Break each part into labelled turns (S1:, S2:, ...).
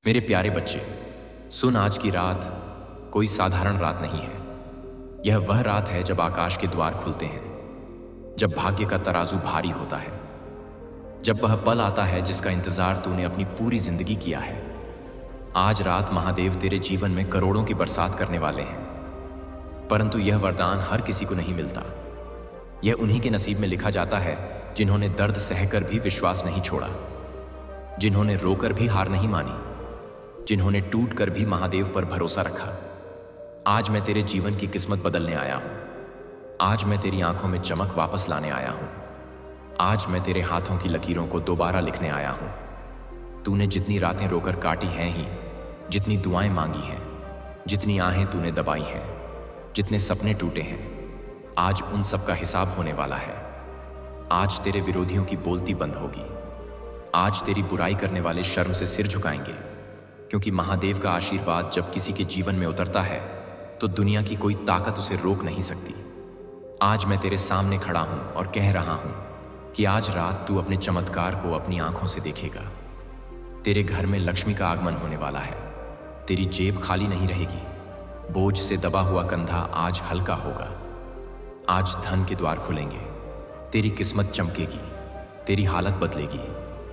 S1: मेरे प्यारे बच्चे, सुन, आज की रात कोई साधारण रात नहीं है। यह वह रात है जब आकाश के द्वार खुलते हैं, जब भाग्य का तराजू भारी होता है, जब वह पल आता है जिसका इंतजार तूने अपनी पूरी जिंदगी किया है। आज रात महादेव तेरे जीवन में करोड़ों की बरसात करने वाले हैं, परंतु यह वरदान हर किसी को नहीं मिलता। यह उन्हीं के नसीब में लिखा जाता है जिन्होंने दर्द सहकर भी विश्वास नहीं छोड़ा, जिन्होंने रोकर भी हार नहीं मानी, जिन्होंने टूट कर भी महादेव पर भरोसा रखा। आज मैं तेरे जीवन की किस्मत बदलने आया हूं। आज मैं तेरी आंखों में चमक वापस लाने आया हूं। आज मैं तेरे हाथों की लकीरों को दोबारा लिखने आया हूं। तूने जितनी रातें रोकर काटी हैं ही, जितनी दुआएं मांगी हैं, जितनी आहें तूने दबाई हैं, जितने सपने टूटे हैं, आज उन सब का हिसाब होने वाला है। आज तेरे विरोधियों की बोलती बंद होगी। आज तेरी बुराई करने वाले शर्म से सिर झुकाएंगे, क्योंकि महादेव का आशीर्वाद जब किसी के जीवन में उतरता है तो दुनिया की कोई ताकत उसे रोक नहीं सकती। आज मैं तेरे सामने खड़ा हूं और कह रहा हूं कि आज रात तू अपने चमत्कार को अपनी आंखों से देखेगा। तेरे घर में लक्ष्मी का आगमन होने वाला है। तेरी जेब खाली नहीं रहेगी। बोझ से दबा हुआ कंधा आज हल्का होगा। आज धन के द्वार खुलेंगे। तेरी किस्मत चमकेगी। तेरी हालत बदलेगी।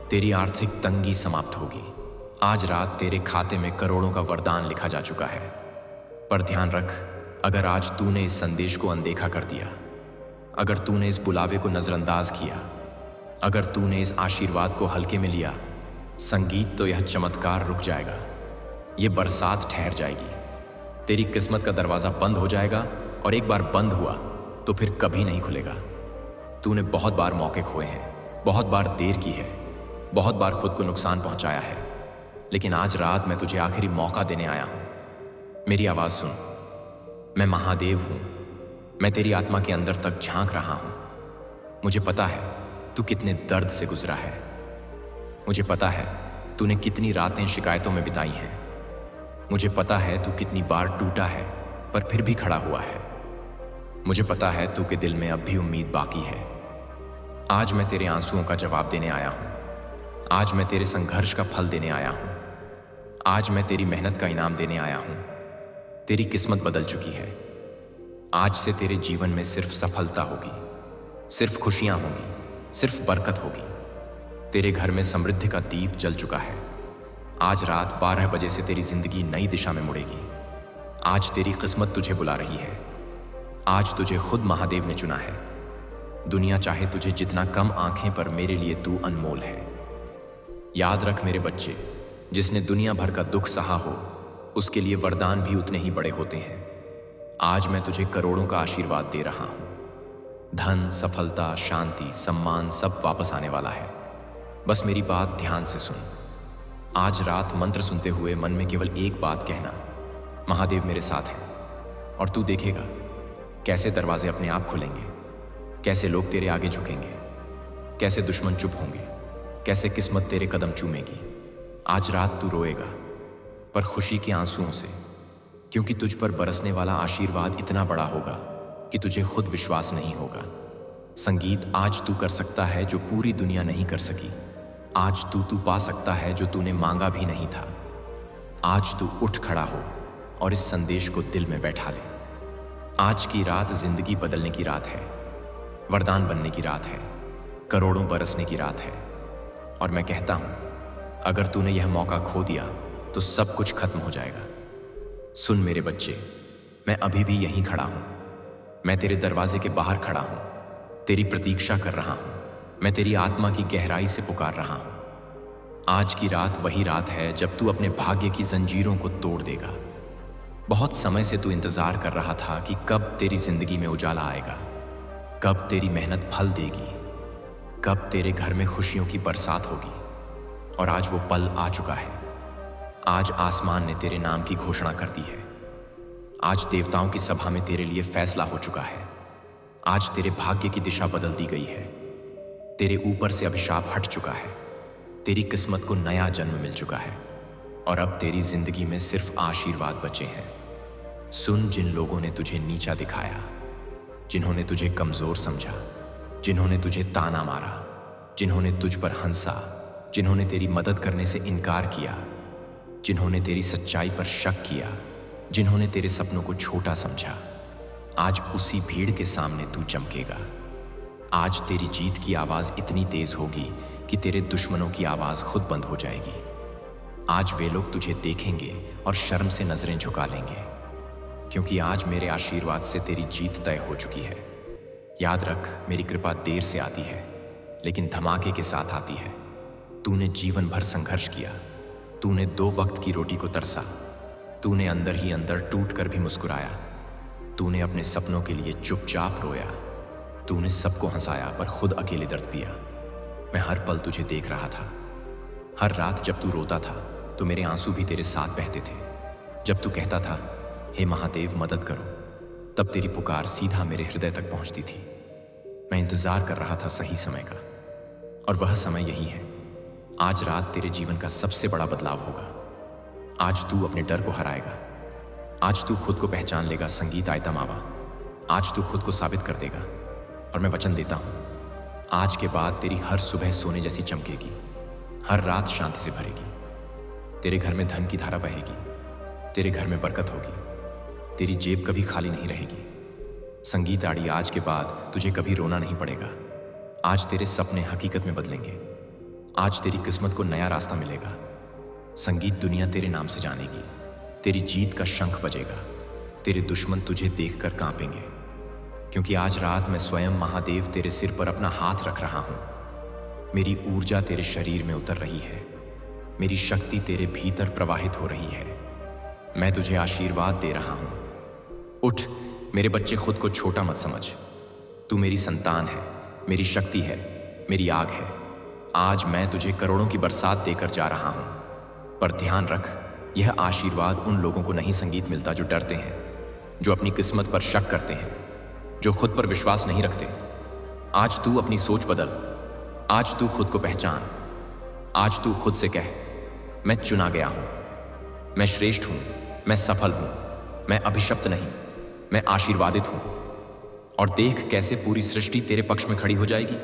S1: तेरी आर्थिक तंगी समाप्त होगी। आज रात तेरे खाते में करोड़ों का वरदान लिखा जा चुका है। पर ध्यान रख, अगर आज तूने इस संदेश को अनदेखा कर दिया, अगर तूने इस बुलावे को नजरअंदाज किया, अगर तूने इस आशीर्वाद को हल्के में लिया, संगीत तो यह चमत्कार रुक जाएगा। यह बरसात ठहर जाएगी। तेरी किस्मत का दरवाजा बंद हो जाएगा, और एक बार बंद हुआ तो फिर कभी नहीं खुलेगा। तूने बहुत बार मौके खोए हैं, बहुत बार देर की है, बहुत बार खुद को नुकसान पहुंचाया है, लेकिन आज रात मैं तुझे आखिरी मौका देने आया हूं। मेरी आवाज सुन। मैं महादेव हूं। मैं तेरी आत्मा के अंदर तक झांक रहा हूं। मुझे पता है तू कितने दर्द से गुजरा है। मुझे पता है तूने कितनी रातें शिकायतों में बिताई हैं। मुझे पता है तू कितनी बार टूटा है पर फिर भी खड़ा हुआ है। मुझे पता है तू के दिल में अब भी उम्मीद बाकी है। आज मैं तेरे आंसुओं का जवाब देने आया हूं। आज मैं तेरे संघर्ष का फल देने आया हूं। आज मैं तेरी मेहनत का इनाम देने आया हूं। तेरी किस्मत बदल चुकी है। आज से तेरे जीवन में सिर्फ सफलता होगी, सिर्फ खुशियां होंगी, सिर्फ बरकत होगी। तेरे घर में समृद्धि का दीप जल चुका है। आज रात 12 बजे से तेरी जिंदगी नई दिशा में मुड़ेगी। आज तेरी किस्मत तुझे बुला रही है। आज तुझे खुद महादेव ने चुना है। दुनिया चाहे तुझे जितना कम आंखें, पर मेरे लिए तू अनमोल है। याद रख मेरे बच्चे, जिसने दुनिया भर का दुख सहा हो, उसके लिए वरदान भी उतने ही बड़े होते हैं। आज मैं तुझे करोड़ों का आशीर्वाद दे रहा हूं। धन, सफलता, शांति, सम्मान सब वापस आने वाला है। बस मेरी बात ध्यान से सुन। आज रात मंत्र सुनते हुए मन में केवल एक बात कहना, महादेव मेरे साथ हैं। और तू देखेगा कैसे दरवाजे अपने आप खुलेंगे, कैसे लोग तेरे आगे झुकेंगे, कैसे दुश्मन चुप होंगे, कैसे किस्मत तेरे कदम चूमेगी। आज रात तू रोएगा, पर खुशी के आंसुओं से, क्योंकि तुझ पर बरसने वाला आशीर्वाद इतना बड़ा होगा कि तुझे खुद विश्वास नहीं होगा। संगीत आज तू कर सकता है जो पूरी दुनिया नहीं कर सकी। आज तू पा सकता है जो तूने मांगा भी नहीं था। आज तू उठ खड़ा हो और इस संदेश को दिल में बैठा ले। आज की रात जिंदगी बदलने की रात है, वरदान बनने की रात है, करोड़ों बरसने की रात है। और मैं कहता हूं, अगर तूने यह मौका खो दिया तो सब कुछ खत्म हो जाएगा। सुन मेरे बच्चे, मैं अभी भी यहीं खड़ा हूं। मैं तेरे दरवाजे के बाहर खड़ा हूं, तेरी प्रतीक्षा कर रहा हूं। मैं तेरी आत्मा की गहराई से पुकार रहा हूं। आज की रात वही रात है जब तू अपने भाग्य की जंजीरों को तोड़ देगा। बहुत समय से तू इंतजार कर रहा था कि कब तेरी जिंदगी में उजाला आएगा, कब तेरी मेहनत फल देगी, कब तेरे घर में खुशियों की बरसात होगी। और आज वो पल आ चुका है। आज आसमान ने तेरे नाम की घोषणा कर दी है। आज देवताओं की सभा में तेरे लिए फैसला हो चुका है। आज तेरे भाग्य की दिशा बदल दी गई है। तेरे ऊपर से अभिशाप हट चुका है। तेरी किस्मत को नया जन्म मिल चुका है। और अब तेरी जिंदगी में सिर्फ आशीर्वाद बचे हैं। सुन, जिन लोगों ने तुझे नीचा दिखाया, जिन्होंने तुझे कमजोर समझा, जिन्होंने तुझे ताना मारा, जिन्होंने तुझ पर हंसा, जिन्होंने तेरी मदद करने से इनकार किया, जिन्होंने तेरी सच्चाई पर शक किया, जिन्होंने तेरे सपनों को छोटा समझा, आज उसी भीड़ के सामने तू चमकेगा। आज तेरी जीत की आवाज इतनी तेज होगी कि तेरे दुश्मनों की आवाज खुद बंद हो जाएगी। आज वे लोग तुझे देखेंगे और शर्म से नजरें झुका लेंगे, क्योंकि आज मेरे आशीर्वाद से तेरी जीत तय हो चुकी है। याद रख, मेरी कृपा देर से आती है, लेकिन धमाके के साथ आती है। तूने जीवन भर संघर्ष किया, तूने 2 वक्त की रोटी को तरसा, तूने अंदर ही अंदर टूट कर भी मुस्कुराया, तूने अपने सपनों के लिए चुपचाप रोया, तूने सबको हंसाया पर खुद अकेले दर्द पिया। मैं हर पल तुझे देख रहा था। हर रात जब तू रोता था तो मेरे आंसू भी तेरे साथ बहते थे। जब तू कहता था, हे महादेव मदद करो, तब तेरी पुकार सीधा मेरे हृदय तक पहुंचती थी। मैं इंतजार कर रहा था सही समय का, और वह समय यही है। आज रात तेरे जीवन का सबसे बड़ा बदलाव होगा। आज तू अपने डर को हराएगा। आज तू खुद को पहचान लेगा संगीत आयता मावा। आज तू खुद को साबित कर देगा, और मैं वचन देता हूं, आज के बाद तेरी हर सुबह सोने जैसी चमकेगी, हर रात शांति से भरेगी। तेरे घर में धन की धारा बहेगी, तेरे घर में बरकत होगी, तेरी जेब कभी खाली नहीं रहेगी। संगीत आड़ी, आज के बाद तुझे कभी रोना नहीं पड़ेगा। आज तेरे सपने हकीकत में बदलेंगे। आज तेरी किस्मत को नया रास्ता मिलेगा। संगीत दुनिया तेरे नाम से जानेगी। तेरी जीत का शंख बजेगा। तेरे दुश्मन तुझे देखकर कांपेंगे, क्योंकि आज रात मैं स्वयं महादेव तेरे सिर पर अपना हाथ रख रहा हूं। मेरी ऊर्जा तेरे शरीर में उतर रही है। मेरी शक्ति तेरे भीतर प्रवाहित हो रही है। मैं तुझे आशीर्वाद दे रहा हूं। उठ मेरे बच्चे, खुद को छोटा मत समझ। तू मेरी संतान है, मेरी शक्ति है, मेरी आग है। आज मैं तुझे करोड़ों की बरसात देकर जा रहा हूं, पर ध्यान रख, यह आशीर्वाद उन लोगों को नहीं संगीत मिलता जो डरते हैं, जो अपनी किस्मत पर शक करते हैं, जो खुद पर विश्वास नहीं रखते। आज तू अपनी सोच बदल। आज तू खुद को पहचान। आज तू खुद से कह, मैं चुना गया हूं, मैं श्रेष्ठ हूं, मैं सफल हूं, मैं अभिशप्त नहीं, मैं आशीर्वादित हूं। और देख कैसे पूरी सृष्टि तेरे पक्ष में खड़ी हो जाएगी।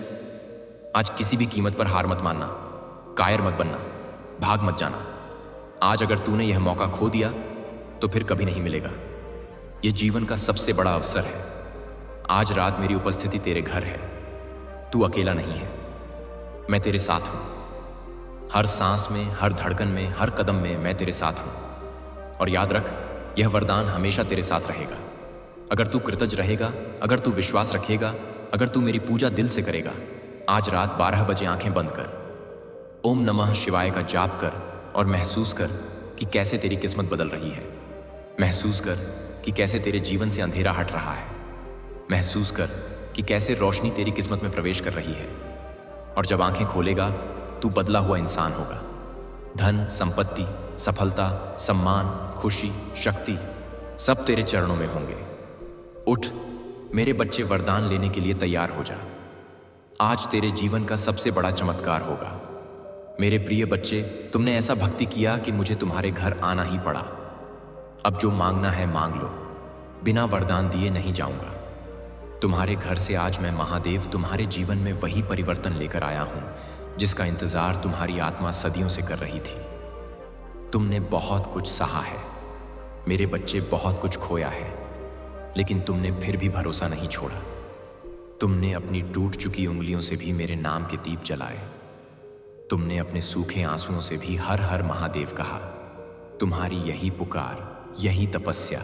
S1: आज किसी भी कीमत पर हार मत मानना, कायर मत बनना, भाग मत जाना। आज अगर तूने यह मौका खो दिया तो फिर कभी नहीं मिलेगा। यह जीवन का सबसे बड़ा अवसर है। आज रात मेरी उपस्थिति तेरे घर है। तू अकेला नहीं है, मैं तेरे साथ हूं। हर सांस में, हर धड़कन में, हर कदम में मैं तेरे साथ हूं। और याद रख, यह वरदान हमेशा तेरे साथ रहेगा। अगर तू कृतज्ञ रहेगा, अगर तू विश्वास रखेगा, अगर तू मेरी पूजा दिल से करेगा, आज रात 12 बजे आंखें बंद कर, ओम नमः शिवाय का जाप कर और महसूस कर कि कैसे तेरी किस्मत बदल रही है। महसूस कर कि कैसे तेरे जीवन से अंधेरा हट रहा है। महसूस कर कि कैसे रोशनी तेरी किस्मत में प्रवेश कर रही है। और जब आंखें खोलेगा, तू बदला हुआ इंसान होगा। धन, संपत्ति, सफलता, सम्मान, खुशी, शक्ति सब तेरे चरणों में होंगे। उठ मेरे बच्चे, वरदान लेने के लिए तैयार हो जा। आज तेरे जीवन का सबसे बड़ा चमत्कार होगा। मेरे प्रिय बच्चे, तुमने ऐसा भक्ति किया कि मुझे तुम्हारे घर आना ही पड़ा। अब जो मांगना है मांग लो, बिना वरदान दिए नहीं जाऊंगा। तुम्हारे घर से आज मैं महादेव तुम्हारे जीवन में वही परिवर्तन लेकर आया हूं जिसका इंतजार तुम्हारी आत्मा सदियों से कर रही थी। तुमने बहुत कुछ सहा है मेरे बच्चे, बहुत कुछ खोया है, लेकिन तुमने फिर भी भरोसा नहीं छोड़ा। तुमने अपनी टूट चुकी उंगलियों से भी मेरे नाम के दीप जलाए। तुमने अपने सूखे आंसुओं से भी हर हर महादेव कहा। तुम्हारी यही पुकार, यही तपस्या,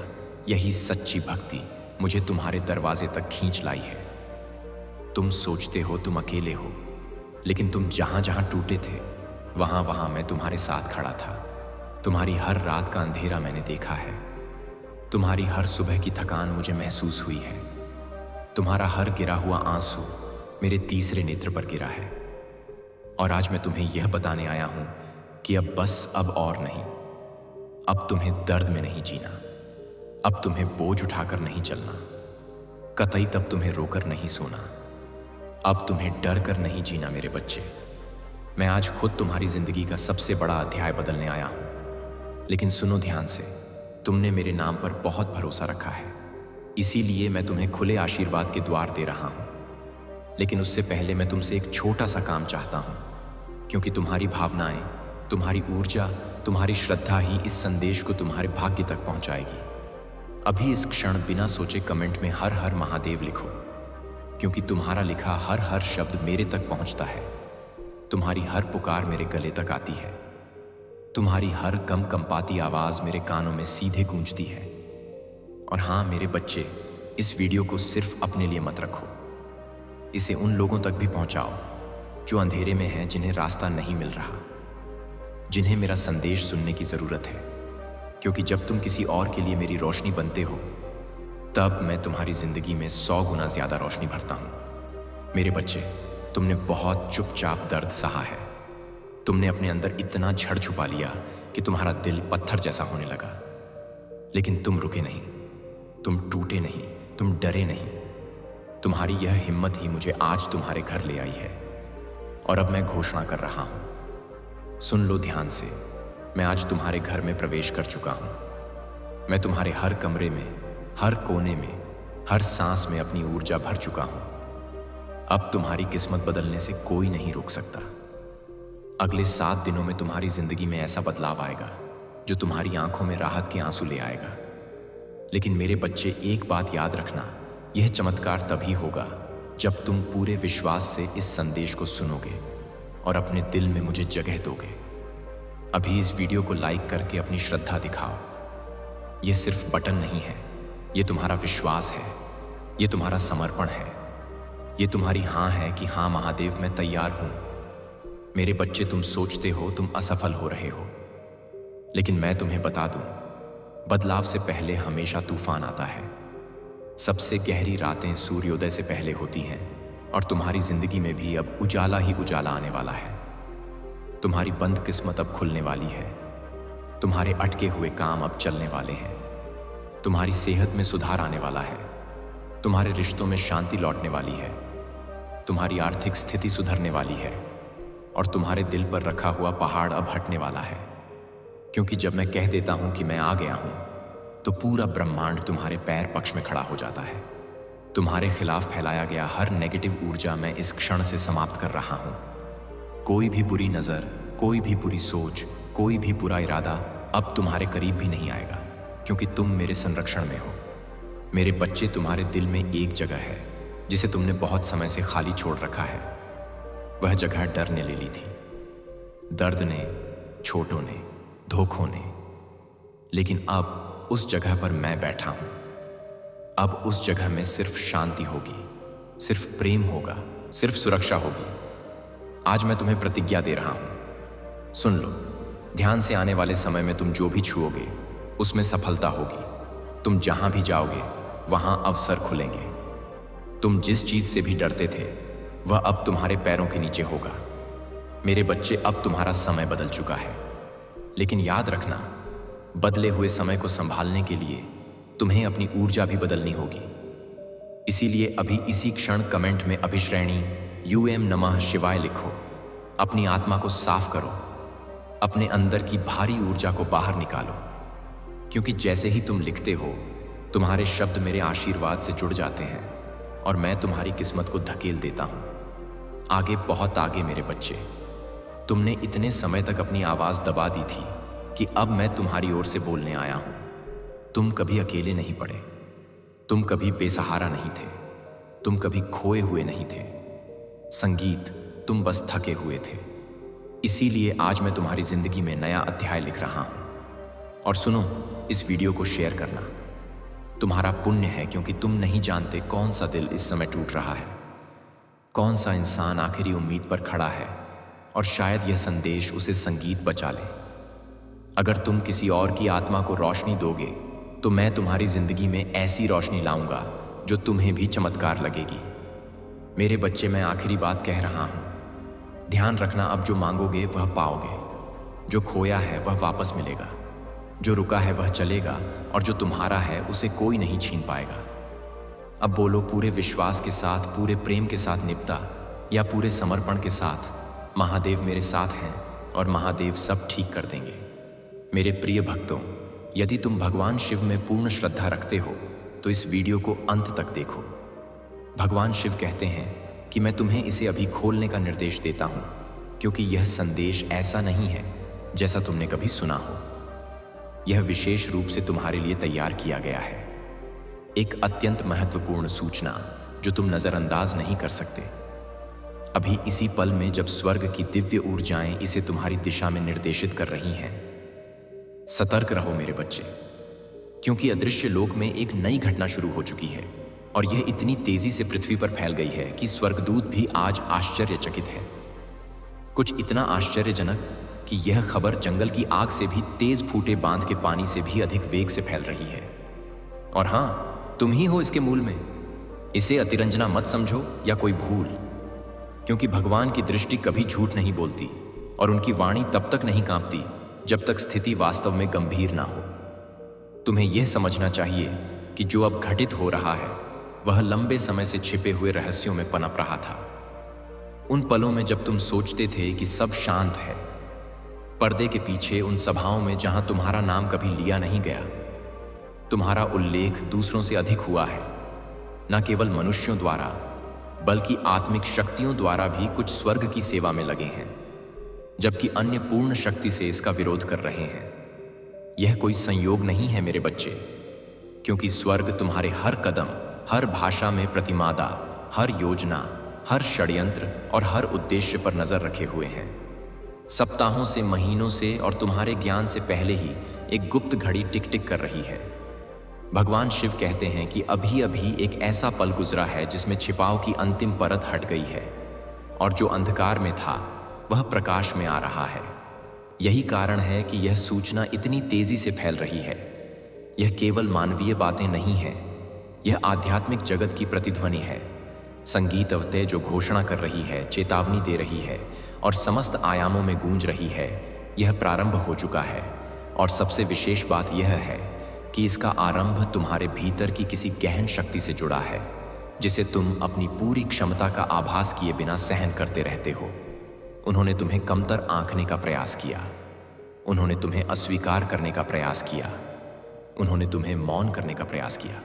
S1: यही सच्ची भक्ति मुझे तुम्हारे दरवाजे तक खींच लाई है। तुम सोचते हो तुम अकेले हो, लेकिन तुम जहां जहां टूटे थे वहां वहां मैं तुम्हारे साथ खड़ा था। तुम्हारी हर रात का अंधेरा मैंने देखा है। तुम्हारी हर सुबह की थकान मुझे महसूस हुई है। तुम्हारा हर गिरा हुआ आंसू मेरे तीसरे नेत्र पर गिरा है। और आज मैं तुम्हें यह बताने आया हूं कि अब बस, अब और नहीं। अब तुम्हें दर्द में नहीं जीना। अब तुम्हें बोझ उठाकर नहीं चलना। कतई तब तुम्हें रोकर नहीं सोना। अब तुम्हें डर कर नहीं जीना मेरे बच्चे। मैं आज खुद तुम्हारी जिंदगी का सबसे बड़ा अध्याय बदलने आया हूं। लेकिन सुनो ध्यान से, तुमने मेरे नाम पर बहुत भरोसा रखा है, इसीलिए मैं तुम्हें खुले आशीर्वाद के द्वार दे रहा हूं। लेकिन उससे पहले मैं तुमसे एक छोटा सा काम चाहता हूं, क्योंकि तुम्हारी भावनाएं, तुम्हारी ऊर्जा, तुम्हारी श्रद्धा ही इस संदेश को तुम्हारे भाग्य तक पहुंचाएगी। अभी इस क्षण बिना सोचे कमेंट में हर हर महादेव लिखो, क्योंकि तुम्हारा लिखा हर हर शब्द मेरे तक पहुंचता है। तुम्हारी हर पुकार मेरे गले तक आती है। तुम्हारी हर कंपाती आवाज मेरे कानों में सीधे गूंजती है। और हाँ मेरे बच्चे, इस वीडियो को सिर्फ अपने लिए मत रखो, इसे उन लोगों तक भी पहुंचाओ जो अंधेरे में हैं, जिन्हें रास्ता नहीं मिल रहा, जिन्हें मेरा संदेश सुनने की जरूरत है। क्योंकि जब तुम किसी और के लिए मेरी रोशनी बनते हो, तब मैं तुम्हारी जिंदगी में 100 गुना ज्यादा रोशनी भरता हूं। मेरे बच्चे, तुमने बहुत चुपचाप दर्द सहा है। तुमने अपने अंदर इतना झड़ छुपा लिया कि तुम्हारा दिल पत्थर जैसा होने लगा। लेकिन तुम रुके नहीं, तुम टूटे नहीं, तुम डरे नहीं। तुम्हारी यह हिम्मत ही मुझे आज तुम्हारे घर ले आई है। और अब मैं घोषणा कर रहा हूं, सुन लो ध्यान से। मैं आज तुम्हारे घर में प्रवेश कर चुका हूं। मैं तुम्हारे हर कमरे में, हर कोने में, हर सांस में अपनी ऊर्जा भर चुका हूं। अब तुम्हारी किस्मत बदलने से कोई नहीं रोक सकता। अगले 7 दिनों में तुम्हारी जिंदगी में ऐसा बदलाव आएगा जो तुम्हारी आंखों में राहत के आंसू ले आएगा। लेकिन मेरे बच्चे, एक बात याद रखना, यह चमत्कार तभी होगा जब तुम पूरे विश्वास से इस संदेश को सुनोगे और अपने दिल में मुझे जगह दोगे। अभी इस वीडियो को लाइक करके अपनी श्रद्धा दिखाओ। यह सिर्फ बटन नहीं है, यह तुम्हारा विश्वास है, यह तुम्हारा समर्पण है, यह तुम्हारी हाँ है कि हाँ महादेव, मैं तैयार हूं। मेरे बच्चे, तुम सोचते हो तुम असफल हो रहे हो, लेकिन मैं तुम्हें बता दूं, बदलाव से पहले हमेशा तूफान आता है। सबसे गहरी रातें सूर्योदय से पहले होती हैं और तुम्हारी जिंदगी में भी अब उजाला ही उजाला आने वाला है। तुम्हारी बंद किस्मत अब खुलने वाली है। तुम्हारे अटके हुए काम अब चलने वाले हैं। तुम्हारी सेहत में सुधार आने वाला है। तुम्हारे रिश्तों में शांति लौटने वाली है। तुम्हारी आर्थिक स्थिति सुधरने वाली है और तुम्हारे दिल पर रखा हुआ पहाड़ अब हटने वाला है। क्योंकि जब मैं कह देता हूं कि मैं आ गया हूं, तो पूरा ब्रह्मांड तुम्हारे पैर पक्ष में खड़ा हो जाता है। तुम्हारे खिलाफ फैलाया गया हर नेगेटिव ऊर्जा मैं इस क्षण से समाप्त कर रहा हूं। कोई भी बुरी नजर, कोई भी बुरी सोच, कोई भी बुरा इरादा अब तुम्हारे करीब भी नहीं आएगा, क्योंकि तुम मेरे संरक्षण में हो। मेरे बच्चे, तुम्हारे दिल में एक जगह है जिसे तुमने बहुत समय से खाली छोड़ रखा है। वह जगह डर ने ले ली थी, दर्द ने, छोटों ने, धोखों ने। लेकिन अब उस जगह पर मैं बैठा हूं। अब उस जगह में सिर्फ शांति होगी, सिर्फ प्रेम होगा, सिर्फ सुरक्षा होगी। आज मैं तुम्हें प्रतिज्ञा दे रहा हूं, सुन लो ध्यान से। आने वाले समय में तुम जो भी छुओगे उसमें सफलता होगी। तुम जहां भी जाओगे वहां अवसर खुलेंगे। तुम जिस चीज से भी डरते थे वह अब तुम्हारे पैरों के नीचे होगा। मेरे बच्चे, अब तुम्हारा समय बदल चुका है। लेकिन याद रखना, बदले हुए समय को संभालने के लिए तुम्हें अपनी ऊर्जा भी बदलनी होगी। इसीलिए अभी इसी क्षण कमेंट में अभिश्रेणी यूएम नमः शिवाय लिखो। अपनी आत्मा को साफ करो, अपने अंदर की भारी ऊर्जा को बाहर निकालो। क्योंकि जैसे ही तुम लिखते हो, तुम्हारे शब्द मेरे आशीर्वाद से जुड़ जाते हैं और मैं तुम्हारी किस्मत को धकेल देता हूं आगे, बहुत आगे। मेरे बच्चे, तुमने इतने समय तक अपनी आवाज दबा दी थी कि अब मैं तुम्हारी ओर से बोलने आया हूं। तुम कभी अकेले नहीं पड़े, तुम कभी बेसहारा नहीं थे, तुम कभी खोए हुए नहीं थे। संगीत, तुम बस थके हुए थे। इसीलिए आज मैं तुम्हारी जिंदगी में नया अध्याय लिख रहा हूं। और सुनो, इस वीडियो को शेयर करना तुम्हारा पुण्य है, क्योंकि तुम नहीं जानते कौन सा दिल इस समय टूट रहा है, कौन सा इंसान आखिरी उम्मीद पर खड़ा है, और शायद यह संदेश उसे संगीत बचा ले। अगर तुम किसी और की आत्मा को रोशनी दोगे, तो मैं तुम्हारी जिंदगी में ऐसी रोशनी लाऊंगा जो तुम्हें भी चमत्कार लगेगी। मेरे बच्चे, मैं आखिरी बात कह रहा हूं, ध्यान रखना, अब जो मांगोगे वह पाओगे। जो खोया है वह वापस मिलेगा, जो रुका है वह चलेगा, और जो तुम्हारा है उसे कोई नहीं छीन पाएगा। अब बोलो, पूरे विश्वास के साथ, पूरे प्रेम के साथ निपटा, या पूरे समर्पण के साथ, महादेव मेरे साथ हैं और महादेव सब ठीक कर देंगे। मेरे प्रिय भक्तों, यदि तुम भगवान शिव में पूर्ण श्रद्धा रखते हो तो इस वीडियो को अंत तक देखो। भगवान शिव कहते हैं कि मैं तुम्हें इसे अभी खोलने का निर्देश देता हूं, क्योंकि यह संदेश ऐसा नहीं है जैसा तुमने कभी सुना हो। यह विशेष रूप से तुम्हारे लिए तैयार किया गया है, एक अत्यंत महत्वपूर्ण सूचना जो तुम नजरअंदाज नहीं कर सकते। अभी इसी पल में जब स्वर्ग की दिव्य ऊर्जाएं इसे तुम्हारी दिशा में निर्देशित कर रही हैं। सतर्क रहो मेरे बच्चे, क्योंकि अदृश्य लोक में एक नई घटना शुरू हो चुकी है और यह इतनी तेजी से पृथ्वी पर फैल गई है कि स्वर्गदूत भी आज आश्चर्यचकित है। कुछ इतना आश्चर्यजनक कि यह खबर जंगल की आग से भी तेज फूटे बांध के पानी से भी अधिक वेग से फैल रही है। और हां, तुम ही हो इसके मूल में। इसे अतिरंजना मत समझो या कोई भूल, क्योंकि भगवान की दृष्टि कभी झूठ नहीं बोलती और उनकी वाणी तब तक नहीं कांपती जब तक स्थिति वास्तव में गंभीर ना हो। तुम्हें यह समझना चाहिए कि जो अब घटित हो रहा है वह लंबे समय से छिपे हुए रहस्यों में पनप रहा था। उन पलों में जब तुम सोचते थे कि सब शांत है, पर्दे के पीछे उन सभाओं में जहां तुम्हारा नाम कभी लिया नहीं गया, तुम्हारा उल्लेख दूसरों से अधिक हुआ है। न केवल मनुष्यों द्वारा बल्कि आत्मिक शक्तियों द्वारा भी कुछ स्वर्ग की सेवा में लगे हैं, जबकि अन्य पूर्ण शक्ति से इसका विरोध कर रहे हैं। यह कोई संयोग नहीं है मेरे बच्चे, क्योंकि स्वर्ग तुम्हारे हर कदम, हर भाषा में प्रतिमादा, हर योजना, हर षड्यंत्र और हर उद्देश्य पर नजर रखे हुए हैं। सप्ताहों से, महीनों से और तुम्हारे ज्ञान से पहले ही एक गुप्त घड़ी टिक टिक कर रही है। भगवान शिव कहते हैं कि अभी अभी एक ऐसा पल गुजरा है जिसमें छिपाव की अंतिम परत हट गई है और जो अंधकार में था वह प्रकाश में आ रहा है। यही कारण है कि यह सूचना इतनी तेजी से फैल रही है। यह केवल मानवीय बातें नहीं हैं, यह आध्यात्मिक जगत की प्रतिध्वनि है। संगीत अवतय जो घोषणा कर रही है, चेतावनी दे रही है और समस्त आयामों में गूंज रही है। यह प्रारंभ हो चुका है और सबसे विशेष बात यह है कि इसका आरंभ तुम्हारे भीतर की किसी गहन शक्ति से जुड़ा है, जिसे तुम अपनी पूरी क्षमता का आभास किए बिना सहन करते रहते हो। उन्होंने तुम्हें कमतर आंकने का प्रयास किया, उन्होंने तुम्हें अस्वीकार करने का प्रयास किया, उन्होंने तुम्हें मौन करने का प्रयास किया,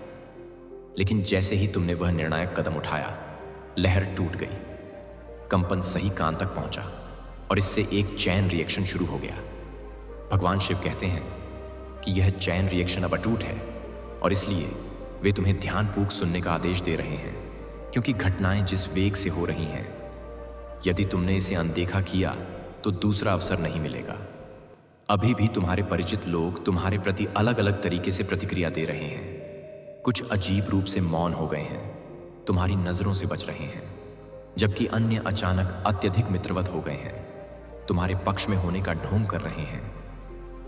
S1: लेकिन जैसे ही तुमने वह निर्णायक कदम उठाया, लहर टूट गई, कंपन सही कान तक पहुंचा और इससे एक चैन रिएक्शन शुरू हो गया। भगवान शिव कहते हैं कि यह चैन रिएक्शन अब अटूट है और इसलिए वे तुम्हें ध्यानपूर्वक सुनने का आदेश दे रहे हैं, क्योंकि घटनाएं जिस वेग से हो रही हैं, यदि तुमने इसे अनदेखा किया तो दूसरा अवसर नहीं मिलेगा। अभी भी तुम्हारे परिचित लोग तुम्हारे प्रति अलग अलग तरीके से प्रतिक्रिया दे रहे हैं। कुछ अजीब रूप से मौन हो गए हैं, तुम्हारी नजरों से बच रहे हैं, जबकि अन्य अचानक अत्यधिक मित्रवत हो गए हैं, तुम्हारे पक्ष में होने का ढोंग कर रहे हैं।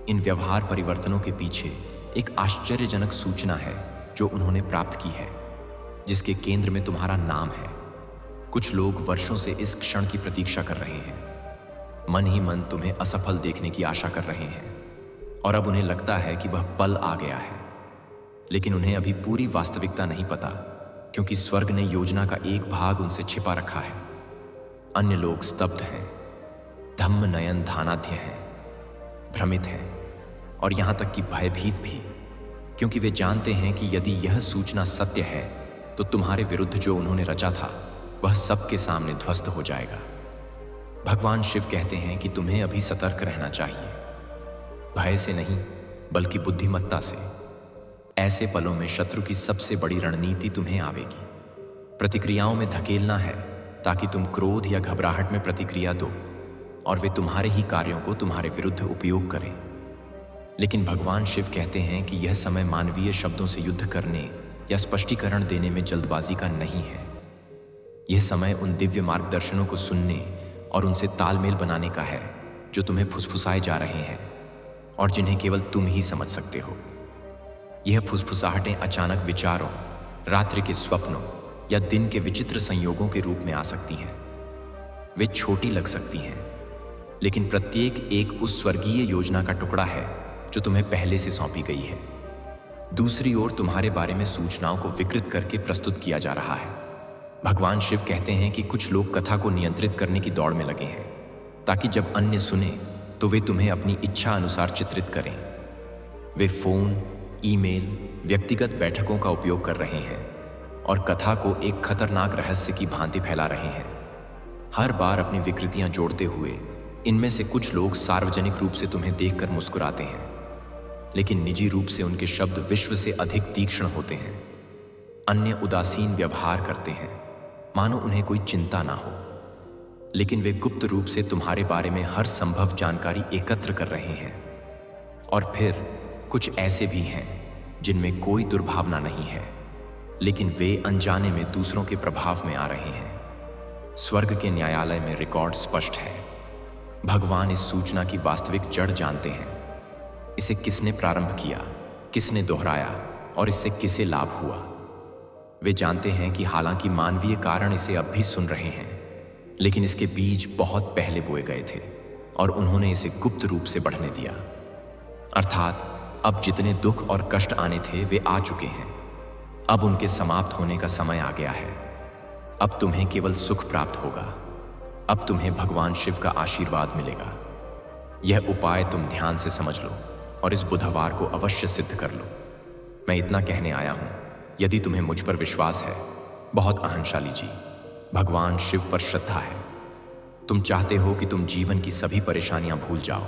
S1: इन व्यवहार परिवर्तनों के पीछे एक आश्चर्यजनक सूचना है जो उन्होंने प्राप्त की है, जिसके केंद्र में तुम्हारा नाम है। कुछ लोग वर्षों से इस क्षण की प्रतीक्षा कर रहे हैं, मन ही मन तुम्हें असफल देखने की आशा कर रहे हैं और अब उन्हें लगता है कि वह पल आ गया है, लेकिन उन्हें अभी पूरी वास्तविकता नहीं पता, क्योंकि स्वर्ग ने योजना का एक भाग उनसे छिपा रखा है। अन्य लोग स्तब्ध हैं, धम्म नयन धानाध्य हैं, भ्रमित हैं और यहां तक कि भयभीत भी, क्योंकि वे जानते हैं कि यदि यह सूचना सत्य है तो तुम्हारे विरुद्ध जो उन्होंने रचा था वह सबके सामने ध्वस्त हो जाएगा। भगवान शिव कहते हैं कि तुम्हें अभी सतर्क रहना चाहिए, भय से नहीं बल्कि बुद्धिमत्ता से। ऐसे पलों में शत्रु की सबसे बड़ी रणनीति तुम्हें आवेगी। प्रतिक्रियाओं में धकेलना है ताकि तुम क्रोध या घबराहट में प्रतिक्रिया दो और वे तुम्हारे ही कार्यों को तुम्हारे विरुद्ध उपयोग करें। लेकिन भगवान शिव कहते हैं कि यह समय मानवीय शब्दों से युद्ध करने या स्पष्टीकरण देने में जल्दबाजी का नहीं है। यह समय उन दिव्य मार्गदर्शनों को सुनने और उनसे तालमेल बनाने का है जो तुम्हें फुसफुसाए जा रहे हैं और जिन्हें केवल तुम ही समझ सकते हो। यह फुसफुसाहटें अचानक विचारों, रात्रि के स्वप्नों या दिन के विचित्र संयोगों के रूप में आ सकती हैं। वे छोटी लग सकती हैं, लेकिन प्रत्येक एक उस स्वर्गीय योजना का टुकड़ा है जो तुम्हें पहले से सौंपी गई है। दूसरी ओर तुम्हारे बारे में सूचनाओं को विकृत करके प्रस्तुत किया जा रहा है। भगवान शिव कहते हैं कि कुछ लोग कथा को नियंत्रित करने की दौड़ में लगे हैं, ताकि जब अन्य सुने तो वे तुम्हें अपनी इच्छा अनुसार चित्रित करें। वे फोन, ईमेल, व्यक्तिगत बैठकों का उपयोग कर रहे हैं और कथा को एक खतरनाक रहस्य की भांति फैला रहे हैं। हर बार अपनी विकृतियां जोड़ते हुए इनमें से कुछ लोग सार्वजनिक रूप से तुम्हें देखकर मुस्कुराते हैं, लेकिन निजी रूप से उनके शब्द विश्व से अधिक तीक्ष्ण होते हैं। अन्य उदासीन व्यवहार करते हैं, मानो उन्हें कोई चिंता ना हो, लेकिन वे गुप्त रूप से तुम्हारे बारे में हर संभव जानकारी एकत्र कर रहे हैं। और फिर कुछ ऐसे भी हैं जिनमें कोई दुर्भावना नहीं है, लेकिन वे अनजाने में दूसरों के प्रभाव में आ रहे हैं। स्वर्ग के न्यायालय में रिकॉर्ड स्पष्ट है। भगवान इस सूचना की वास्तविक जड़ जानते हैं। इसे किसने प्रारंभ किया, किसने दोहराया और इससे किसे लाभ हुआ। वे जानते हैं कि हालांकि मानवीय कारण इसे अब भी सुन रहे हैं, लेकिन इसके बीज बहुत पहले बोए गए थे और उन्होंने इसे गुप्त रूप से बढ़ने दिया। अर्थात अब जितने दुख और कष्ट आने थे वे आ चुके हैं। अब उनके समाप्त होने का समय आ गया है। अब तुम्हें केवल सुख प्राप्त होगा। अब तुम्हें भगवान शिव का आशीर्वाद मिलेगा। यह उपाय तुम ध्यान से समझ लो और इस बुधवार को अवश्य सिद्ध कर लो। मैं इतना कहने आया हूं, यदि तुम्हें मुझ पर विश्वास है, बहुत अहंशाली जी, भगवान शिव पर श्रद्धा है, तुम चाहते हो कि तुम जीवन की सभी परेशानियां भूल जाओ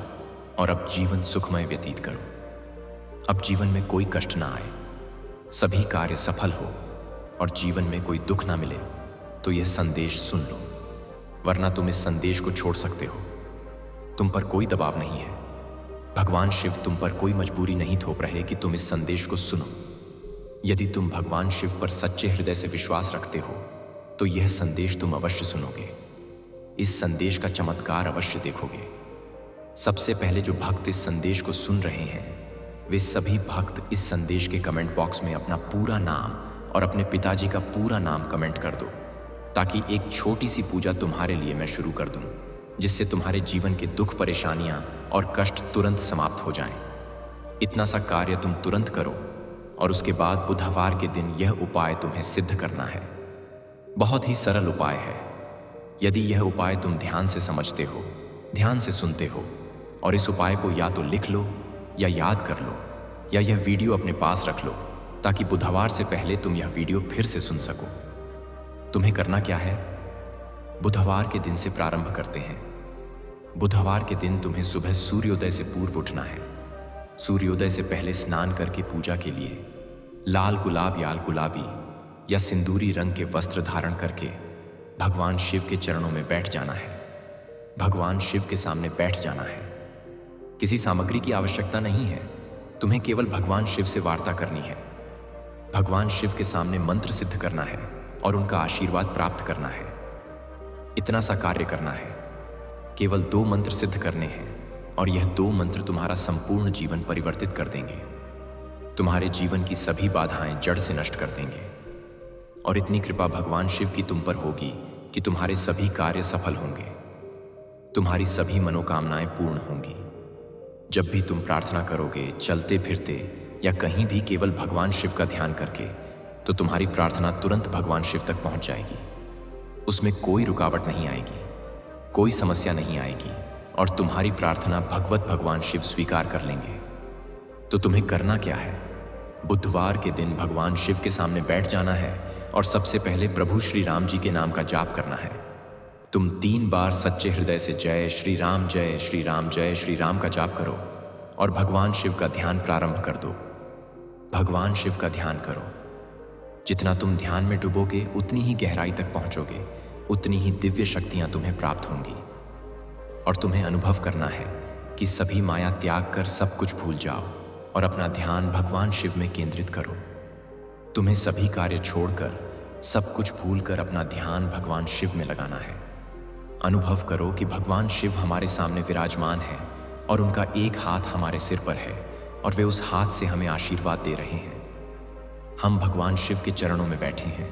S1: और अब जीवन सुखमय व्यतीत करो। अब जीवन में कोई कष्ट ना आए, सभी कार्य सफल हो और जीवन में कोई दुख ना मिले, तो यह संदेश सुन लो, वरना तुम इस संदेश को छोड़ सकते हो। तुम पर कोई दबाव नहीं है। भगवान शिव तुम पर कोई मजबूरी नहीं थोप रहे कि तुम इस संदेश को सुनो। यदि तुम भगवान शिव पर सच्चे हृदय से विश्वास रखते हो तो यह संदेश तुम अवश्य सुनोगे। इस संदेश का चमत्कार अवश्य देखोगे। सबसे पहले जो भक्त इस संदेश को सुन रहे हैं, वे सभी भक्त इस संदेश के कमेंट बॉक्स में अपना पूरा नाम और अपने पिताजी का पूरा नाम कमेंट कर दो, ताकि एक छोटी सी पूजा तुम्हारे लिए मैं शुरू कर दूं, जिससे तुम्हारे जीवन के दुख, परेशानियां और कष्ट तुरंत समाप्त हो जाएं। इतना सा कार्य तुम तुरंत करो और उसके बाद बुधवार के दिन यह उपाय तुम्हें सिद्ध करना है। बहुत ही सरल उपाय है। यदि यह उपाय तुम ध्यान से समझते हो, ध्यान से सुनते हो और इस उपाय को या तो लिख लो या याद कर लो या यह वीडियो अपने पास रख लो, ताकि बुधवार से पहले तुम यह वीडियो फिर से सुन सको। तुम्हें करना क्या है? बुधवार के दिन से प्रारंभ करते हैं। बुधवार के दिन तुम्हें सुबह सूर्योदय से पूर्व उठना है। सूर्योदय से पहले स्नान करके पूजा के लिए लाल गुलाब या गुलाबी या सिंदूरी रंग के वस्त्र धारण करके भगवान शिव के चरणों में बैठ जाना है। भगवान शिव के सामने बैठ जाना है। किसी सामग्री की आवश्यकता नहीं है, तुम्हें केवल भगवान शिव से वार्ता करनी है। भगवान शिव के सामने मंत्र सिद्ध करना है और उनका आशीर्वाद प्राप्त करना है। इतना सा कार्य करना है। केवल 2 मंत्र सिद्ध करने हैं और यह 2 मंत्र तुम्हारा संपूर्ण जीवन परिवर्तित कर देंगे। तुम्हारे जीवन की सभी बाधाएं जड़ से नष्ट कर देंगे और इतनी कृपा भगवान शिव की तुम पर होगी कि तुम्हारे सभी कार्य सफल होंगे। तुम्हारी सभी मनोकामनाएं पूर्ण होंगी। जब भी तुम प्रार्थना करोगे, चलते फिरते या कहीं भी केवल भगवान शिव का ध्यान करके, तो तुम्हारी प्रार्थना तुरंत भगवान शिव तक पहुंच जाएगी। उसमें कोई रुकावट नहीं आएगी, कोई समस्या नहीं आएगी और तुम्हारी प्रार्थना भगवान शिव स्वीकार कर लेंगे। तो तुम्हें करना क्या है? बुधवार के दिन भगवान शिव के सामने बैठ जाना है और सबसे पहले प्रभु श्री राम जी के नाम का जाप करना है। तुम 3 बार सच्चे हृदय से जय श्री राम, जय श्री राम, जय श्री राम का जाप करो और भगवान शिव का ध्यान प्रारंभ कर दो। भगवान शिव का ध्यान करो। जितना तुम ध्यान में डूबोगे, उतनी ही गहराई तक पहुंचोगे, उतनी ही दिव्य शक्तियां तुम्हें प्राप्त होंगी। और तुम्हें अनुभव करना है कि सभी माया त्याग कर सब कुछ भूल जाओ और अपना ध्यान भगवान शिव में केंद्रित करो। तुम्हें सभी कार्य छोड़कर, सब कुछ भूलकर अपना ध्यान भगवान शिव में लगाना है। अनुभव करो कि भगवान शिव हमारे सामने विराजमान है और उनका एक हाथ हमारे सिर पर है और वे उस हाथ से हमें आशीर्वाद दे रहे हैं। हम भगवान शिव के चरणों में बैठे हैं।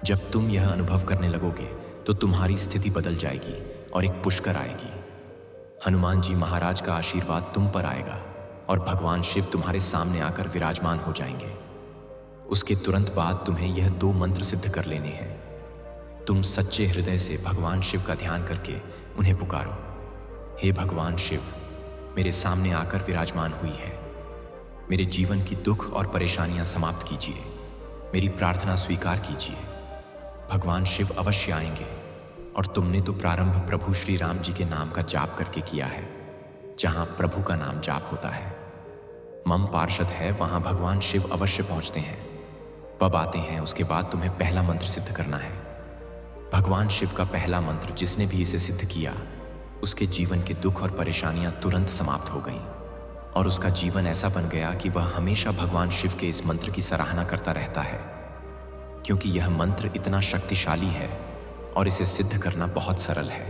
S1: जब तुम यह अनुभव करने लगोगे तो तुम्हारी स्थिति बदल जाएगी और एक पुष्कर आएगी। हनुमान जी महाराज का आशीर्वाद तुम पर आएगा और भगवान शिव तुम्हारे सामने आकर विराजमान हो जाएंगे। उसके तुरंत बाद तुम्हें यह 2 मंत्र सिद्ध कर लेने हैं। तुम सच्चे हृदय से भगवान शिव का ध्यान करके उन्हें पुकारो, हे भगवान शिव, मेरे सामने आकर विराजमान हुई है। मेरे जीवन की दुख और परेशानियां समाप्त कीजिए। मेरी प्रार्थना स्वीकार कीजिए। भगवान शिव अवश्य आएंगे और तुमने तो प्रारंभ प्रभु श्री राम जी के नाम का जाप करके किया है, जहां प्रभु का नाम जाप होता है। मम पार्षद है, वहां भगवान शिव अवश्य पहुंचते हैं। पब आते हैं, उसके बाद तुम्हें पहला मंत्र सिद्ध करना है। भगवान शिव का पहला मंत्र, जिसने भी इसे सिद्ध किया उसके जीवन के दुख और परेशानियां तुरंत समाप्त हो गईं और उसका जीवन ऐसा बन गया कि वह हमेशा भगवान शिव के इस मंत्र की सराहना करता रहता है, क्योंकि यह मंत्र इतना शक्तिशाली है और इसे सिद्ध करना बहुत सरल है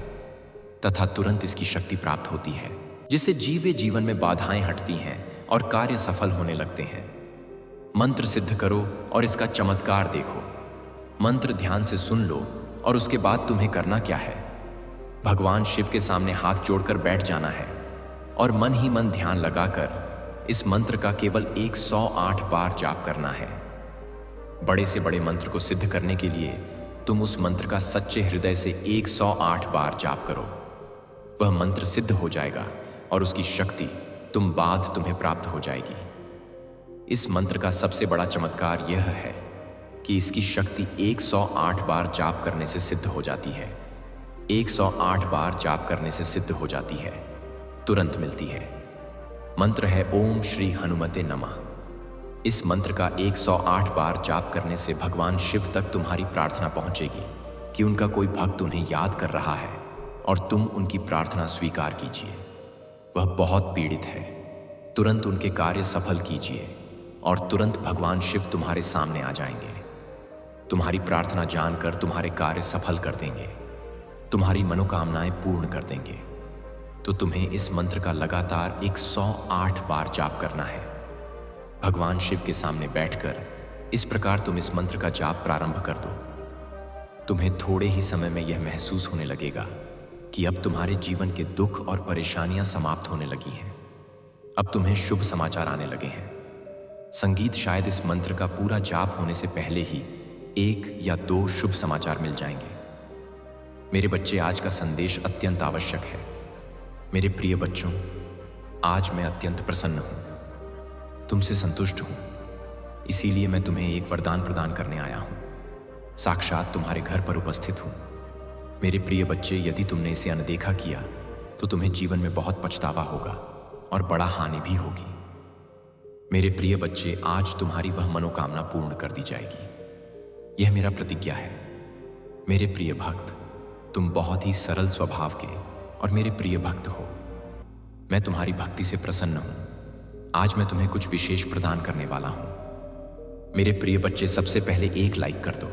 S1: तथा तुरंत इसकी शक्ति प्राप्त होती है, जिससे जीवे जीवन में बाधाएं हटती हैं और कार्य सफल होने लगते हैं। मंत्र सिद्ध करो और इसका चमत्कार देखो। मंत्र ध्यान से सुन लो और उसके बाद तुम्हें करना क्या है, भगवान शिव के सामने हाथ जोड़कर बैठ जाना है और मन ही मन ध्यान लगाकर इस मंत्र का केवल 108 बार जाप करना है। बड़े से बड़े मंत्र को सिद्ध करने के लिए तुम उस मंत्र का सच्चे हृदय से 108 बार जाप करो। वह मंत्र सिद्ध हो जाएगा और उसकी शक्ति तुम्हें प्राप्त हो जाएगी। इस मंत्र का सबसे बड़ा चमत्कार यह है कि इसकी शक्ति 108 बार जाप करने से सिद्ध हो जाती है। 108 बार जाप करने से सिद्ध हो जाती है, तुरंत मिलती है। मंत्र है ओम श्री हनुमते नमः। इस मंत्र का 108 बार जाप करने से भगवान शिव तक तुम्हारी प्रार्थना पहुंचेगी कि उनका कोई भक्त उन्हें याद कर रहा है और तुम उनकी प्रार्थना स्वीकार कीजिए। वह बहुत पीड़ित है, तुरंत उनके कार्य सफल कीजिए और तुरंत भगवान शिव तुम्हारे सामने आ जाएंगे। तुम्हारी प्रार्थना जानकर तुम्हारे कार्य सफल कर देंगे, तुम्हारी मनोकामनाएं पूर्ण कर देंगे। तो तुम्हें इस मंत्र का लगातार 108 बार जाप करना है। भगवान शिव के सामने बैठकर इस प्रकार तुम इस मंत्र का जाप प्रारंभ कर दो। तुम्हें थोड़े ही समय में यह महसूस होने लगेगा कि अब तुम्हारे जीवन के दुख और परेशानियां समाप्त होने लगी हैं। अब तुम्हें शुभ समाचार आने लगे हैं। संगीत, शायद इस मंत्र का पूरा जाप होने से पहले ही 1 या 2 शुभ समाचार मिल जाएंगे। मेरे बच्चे, आज का संदेश अत्यंत आवश्यक है। मेरे प्रिय बच्चों, आज मैं अत्यंत प्रसन्न हूं, तुमसे संतुष्ट हूं, इसीलिए मैं तुम्हें एक वरदान प्रदान करने आया हूं। साक्षात तुम्हारे घर पर उपस्थित हूं। मेरे प्रिय बच्चे, यदि तुमने इसे अनदेखा किया तो तुम्हें जीवन में बहुत पछतावा होगा और बड़ा हानि भी होगी। मेरे प्रिय बच्चे, आज तुम्हारी वह मनोकामना पूर्ण कर दी जाएगी, यह मेरा प्रतिज्ञा है। मेरे प्रिय भक्त, तुम बहुत ही सरल स्वभाव के और मेरे प्रिय भक्त हो। मैं तुम्हारी भक्ति से प्रसन्न हूं। आज मैं तुम्हें कुछ विशेष प्रदान करने वाला हूं। मेरे प्रिय बच्चे, सबसे पहले एक लाइक कर दो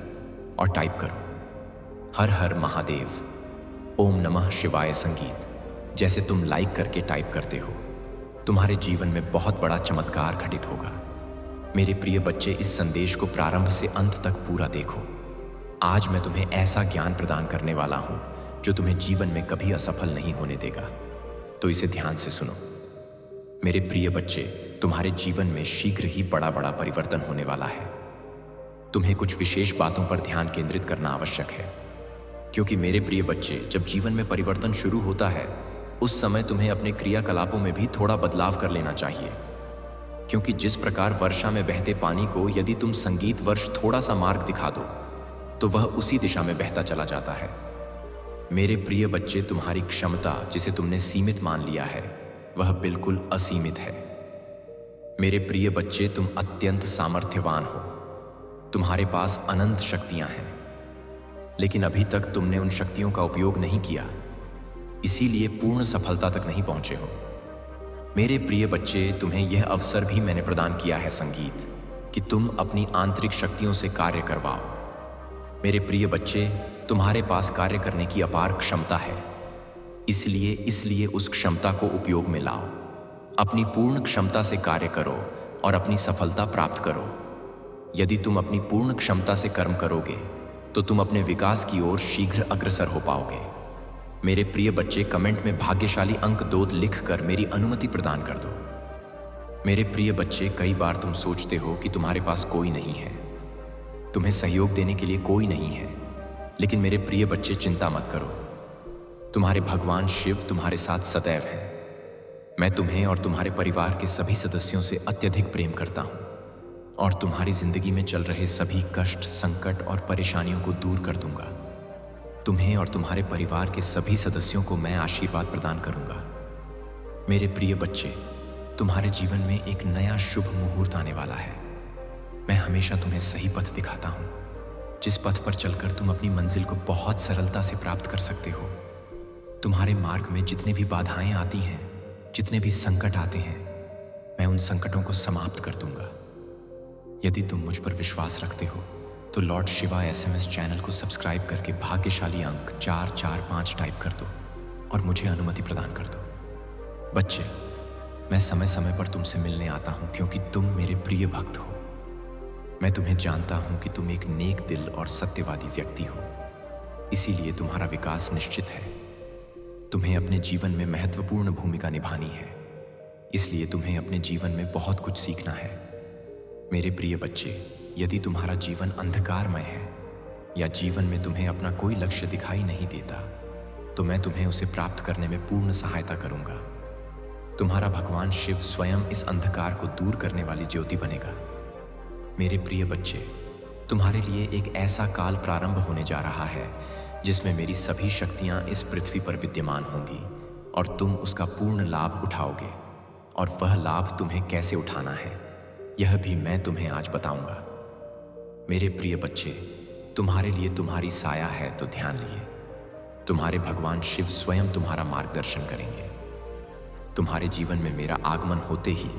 S1: और टाइप करो हर हर महादेव, ओम नमः शिवाय संगीत। जैसे तुम लाइक करके टाइप करते हो, तुम्हारे जीवन में बहुत बड़ा चमत्कार घटित होगा। मेरे प्रिय बच्चे, इस संदेश को प्रारंभ से अंत तक पूरा देखो। आज मैं तुम्हें ऐसा ज्ञान प्रदान करने वाला हूं जो तुम्हें जीवन में कभी असफल नहीं होने देगा, तो इसे ध्यान से सुनो। मेरे प्रिय बच्चे, तुम्हारे जीवन में शीघ्र ही बड़ा बड़ा परिवर्तन होने वाला है। तुम्हें कुछ विशेष बातों पर ध्यान केंद्रित करना आवश्यक है, क्योंकि मेरे प्रिय बच्चे, जब जीवन में परिवर्तन शुरू होता है उस समय तुम्हें अपने क्रियाकलापों में भी थोड़ा बदलाव कर लेना चाहिए। क्योंकि जिस प्रकार वर्षा में बहते पानी को यदि तुम संगीत वर्ष थोड़ा सा मार्ग दिखा दो तो वह उसी दिशा में बहता चला जाता है। मेरे प्रिय बच्चे, तुम्हारी क्षमता, जिसे तुमने सीमित मान लिया है, वह बिल्कुल असीमित है। मेरे प्रिय बच्चे, तुम अत्यंत सामर्थ्यवान हो। तुम्हारे पास अनंत शक्तियां हैं, लेकिन अभी तक तुमने उन शक्तियों का उपयोग नहीं किया, इसीलिए पूर्ण सफलता तक नहीं पहुंचे हो। मेरे प्रिय बच्चे, तुम्हें यह अवसर भी मैंने प्रदान किया है संगीत, कि तुम अपनी आंतरिक शक्तियों से कार्य करवाओ। मेरे प्रिय बच्चे, तुम्हारे पास कार्य करने की अपार क्षमता है, इसलिए उस क्षमता को उपयोग में लाओ। अपनी पूर्ण क्षमता से कार्य करो और अपनी सफलता प्राप्त करो। यदि तुम अपनी पूर्ण क्षमता से कर्म करोगे तो तुम अपने विकास की ओर शीघ्र अग्रसर हो पाओगे। मेरे प्रिय बच्चे, कमेंट में भाग्यशाली अंक 2 लिखकर मेरी अनुमति प्रदान कर दो। मेरे प्रिय बच्चे, कई बार तुम सोचते हो कि तुम्हारे पास कोई नहीं है, तुम्हें सहयोग देने के लिए कोई नहीं है, लेकिन मेरे प्रिय बच्चे, चिंता मत करो। तुम्हारे भगवान शिव तुम्हारे साथ सदैव हैं। मैं तुम्हें और तुम्हारे परिवार के सभी सदस्यों से अत्यधिक प्रेम करता हूं और तुम्हारी जिंदगी में चल रहे सभी कष्ट, संकट और परेशानियों को दूर कर दूंगा। तुम्हें और तुम्हारे परिवार के सभी सदस्यों को मैं आशीर्वाद प्रदान करूंगा। मेरे प्रिय बच्चे, तुम्हारे जीवन में एक नया शुभ मुहूर्त आने वाला है। मैं हमेशा तुम्हें सही पथ दिखाता हूं, जिस पथ पर चलकर तुम अपनी मंजिल को बहुत सरलता से प्राप्त कर सकते हो। तुम्हारे मार्ग में जितने भी बाधाएं आती हैं, जितने भी संकट आते हैं, मैं उन संकटों को समाप्त कर दूंगा। यदि तुम मुझ पर विश्वास रखते हो तो लॉर्ड शिवा SMS चैनल को सब्सक्राइब करके भाग्यशाली अंक 445 टाइप कर दो और मुझे अनुमति प्रदान कर दो। बच्चे, मैं समय समय पर तुमसे मिलने आता हूं क्योंकि तुम मेरे प्रिय भक्त हो। मैं तुम्हें जानता हूं कि तुम एक नेक दिल और सत्यवादी व्यक्ति हो, इसीलिए तुम्हारा विकास निश्चित है। तुम्हें अपने जीवन में महत्वपूर्ण भूमिका निभानी है, इसलिए तुम्हें अपने जीवन में बहुत कुछ सीखना है। मेरे प्रिय बच्चे, यदि तुम्हारा जीवन अंधकारमय है या जीवन में तुम्हें अपना कोई लक्ष्य दिखाई नहीं देता, तो मैं तुम्हें उसे प्राप्त करने में पूर्ण सहायता करूंगा। तुम्हारा भगवान शिव स्वयं इस अंधकार को दूर करने वाली ज्योति बनेगा। मेरे प्रिय बच्चे, तुम्हारे लिए एक ऐसा काल प्रारंभ होने जा रहा है जिसमें मेरी सभी शक्तियां इस पृथ्वी पर विद्यमान होंगी और तुम उसका पूर्ण लाभ उठाओगे। और वह लाभ तुम्हें कैसे उठाना है, यह भी मैं तुम्हें आज बताऊंगा। मेरे प्रिय बच्चे, तुम्हारे लिए तुम्हारी साया है तो ध्यान लिए। तुम्हारे भगवान शिव स्वयं तुम्हारा मार्गदर्शन करेंगे। तुम्हारे जीवन में मेरा आगमन होते ही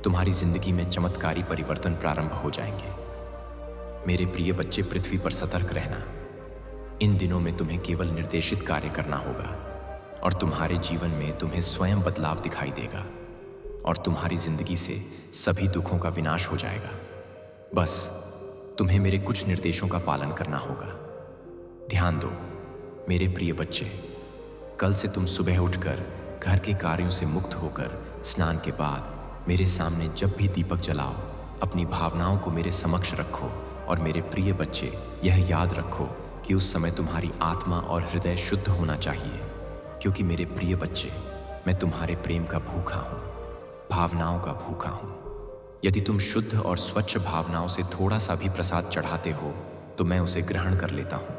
S1: तुम्हारी जिंदगी में चमत्कारी परिवर्तन प्रारंभ हो जाएंगे। मेरे प्रिय बच्चे, पृथ्वी पर सतर्क रहना। इन दिनों में तुम्हें केवल निर्देशित कार्य करना होगा और तुम्हारे जीवन में तुम्हें स्वयं बदलाव दिखाई देगा और तुम्हारी जिंदगी से सभी दुखों का विनाश हो जाएगा। बस तुम्हें मेरे कुछ निर्देशों का पालन करना होगा। ध्यान दो मेरे प्रिय बच्चे, कल से तुम सुबह उठकर घर के कार्यों से मुक्त होकर स्नान के बाद मेरे सामने जब भी दीपक जलाओ, अपनी भावनाओं को मेरे समक्ष रखो। और मेरे प्रिय बच्चे, यह याद रखो कि उस समय तुम्हारी आत्मा और हृदय शुद्ध होना चाहिए, क्योंकि मेरे प्रिय बच्चे, मैं तुम्हारे प्रेम का भूखा हूँ, भावनाओं का भूखा हूँ। यदि तुम शुद्ध और स्वच्छ भावनाओं से थोड़ा सा भी प्रसाद चढ़ाते हो तो मैं उसे ग्रहण कर लेता हूँ।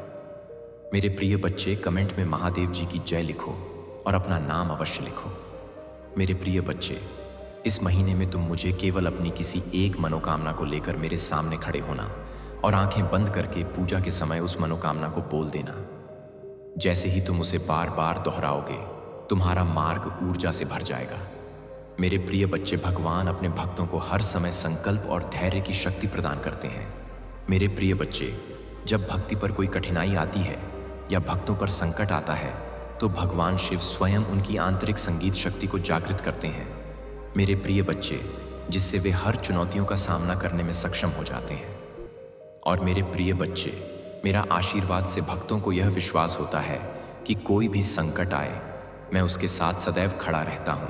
S1: मेरे प्रिय बच्चे, कमेंट में महादेव जी की जय लिखो और अपना नाम अवश्य लिखो। मेरे प्रिय बच्चे, इस महीने में तुम मुझे केवल अपनी किसी एक मनोकामना को लेकर मेरे सामने खड़े होना और आंखें बंद करके पूजा के समय उस मनोकामना को बोल देना। जैसे ही तुम उसे बार बार दोहराओगे, तुम्हारा मार्ग ऊर्जा से भर जाएगा। मेरे प्रिय बच्चे, भगवान अपने भक्तों को हर समय संकल्प और धैर्य की शक्ति प्रदान करते हैं। मेरे प्रिय बच्चे, जब भक्ति पर कोई कठिनाई आती है या भक्तों पर संकट आता है तो भगवान शिव स्वयं उनकी आंतरिक संगीत शक्ति को जागृत करते हैं। मेरे प्रिय बच्चे, जिससे वे हर चुनौतियों का सामना करने में सक्षम हो जाते हैं। और मेरे प्रिय बच्चे, मेरा आशीर्वाद से भक्तों को यह विश्वास होता है कि कोई भी संकट आए, मैं उसके साथ सदैव खड़ा रहता हूँ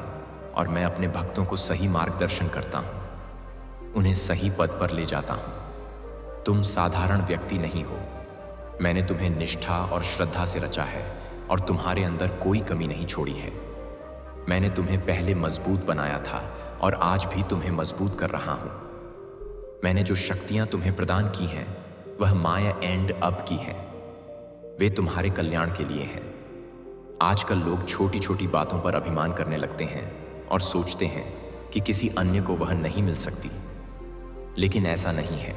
S1: और मैं अपने भक्तों को सही मार्गदर्शन करता हूँ, उन्हें सही पद पर ले जाता हूँ। तुम साधारण व्यक्ति नहीं हो। मैंने तुम्हें निष्ठा और श्रद्धा से रचा है और तुम्हारे अंदर कोई कमी नहीं छोड़ी है। मैंने तुम्हें पहले मजबूत बनाया था और आज भी तुम्हें मजबूत कर रहा हूँ। मैंने जो शक्तियाँ तुम्हें प्रदान की हैं वह माया एंड अब की हैं। वे तुम्हारे कल्याण के लिए हैं। आजकल लोग छोटी छोटी बातों पर अभिमान करने लगते हैं और सोचते हैं कि किसी अन्य को वह नहीं मिल सकती, लेकिन ऐसा नहीं है।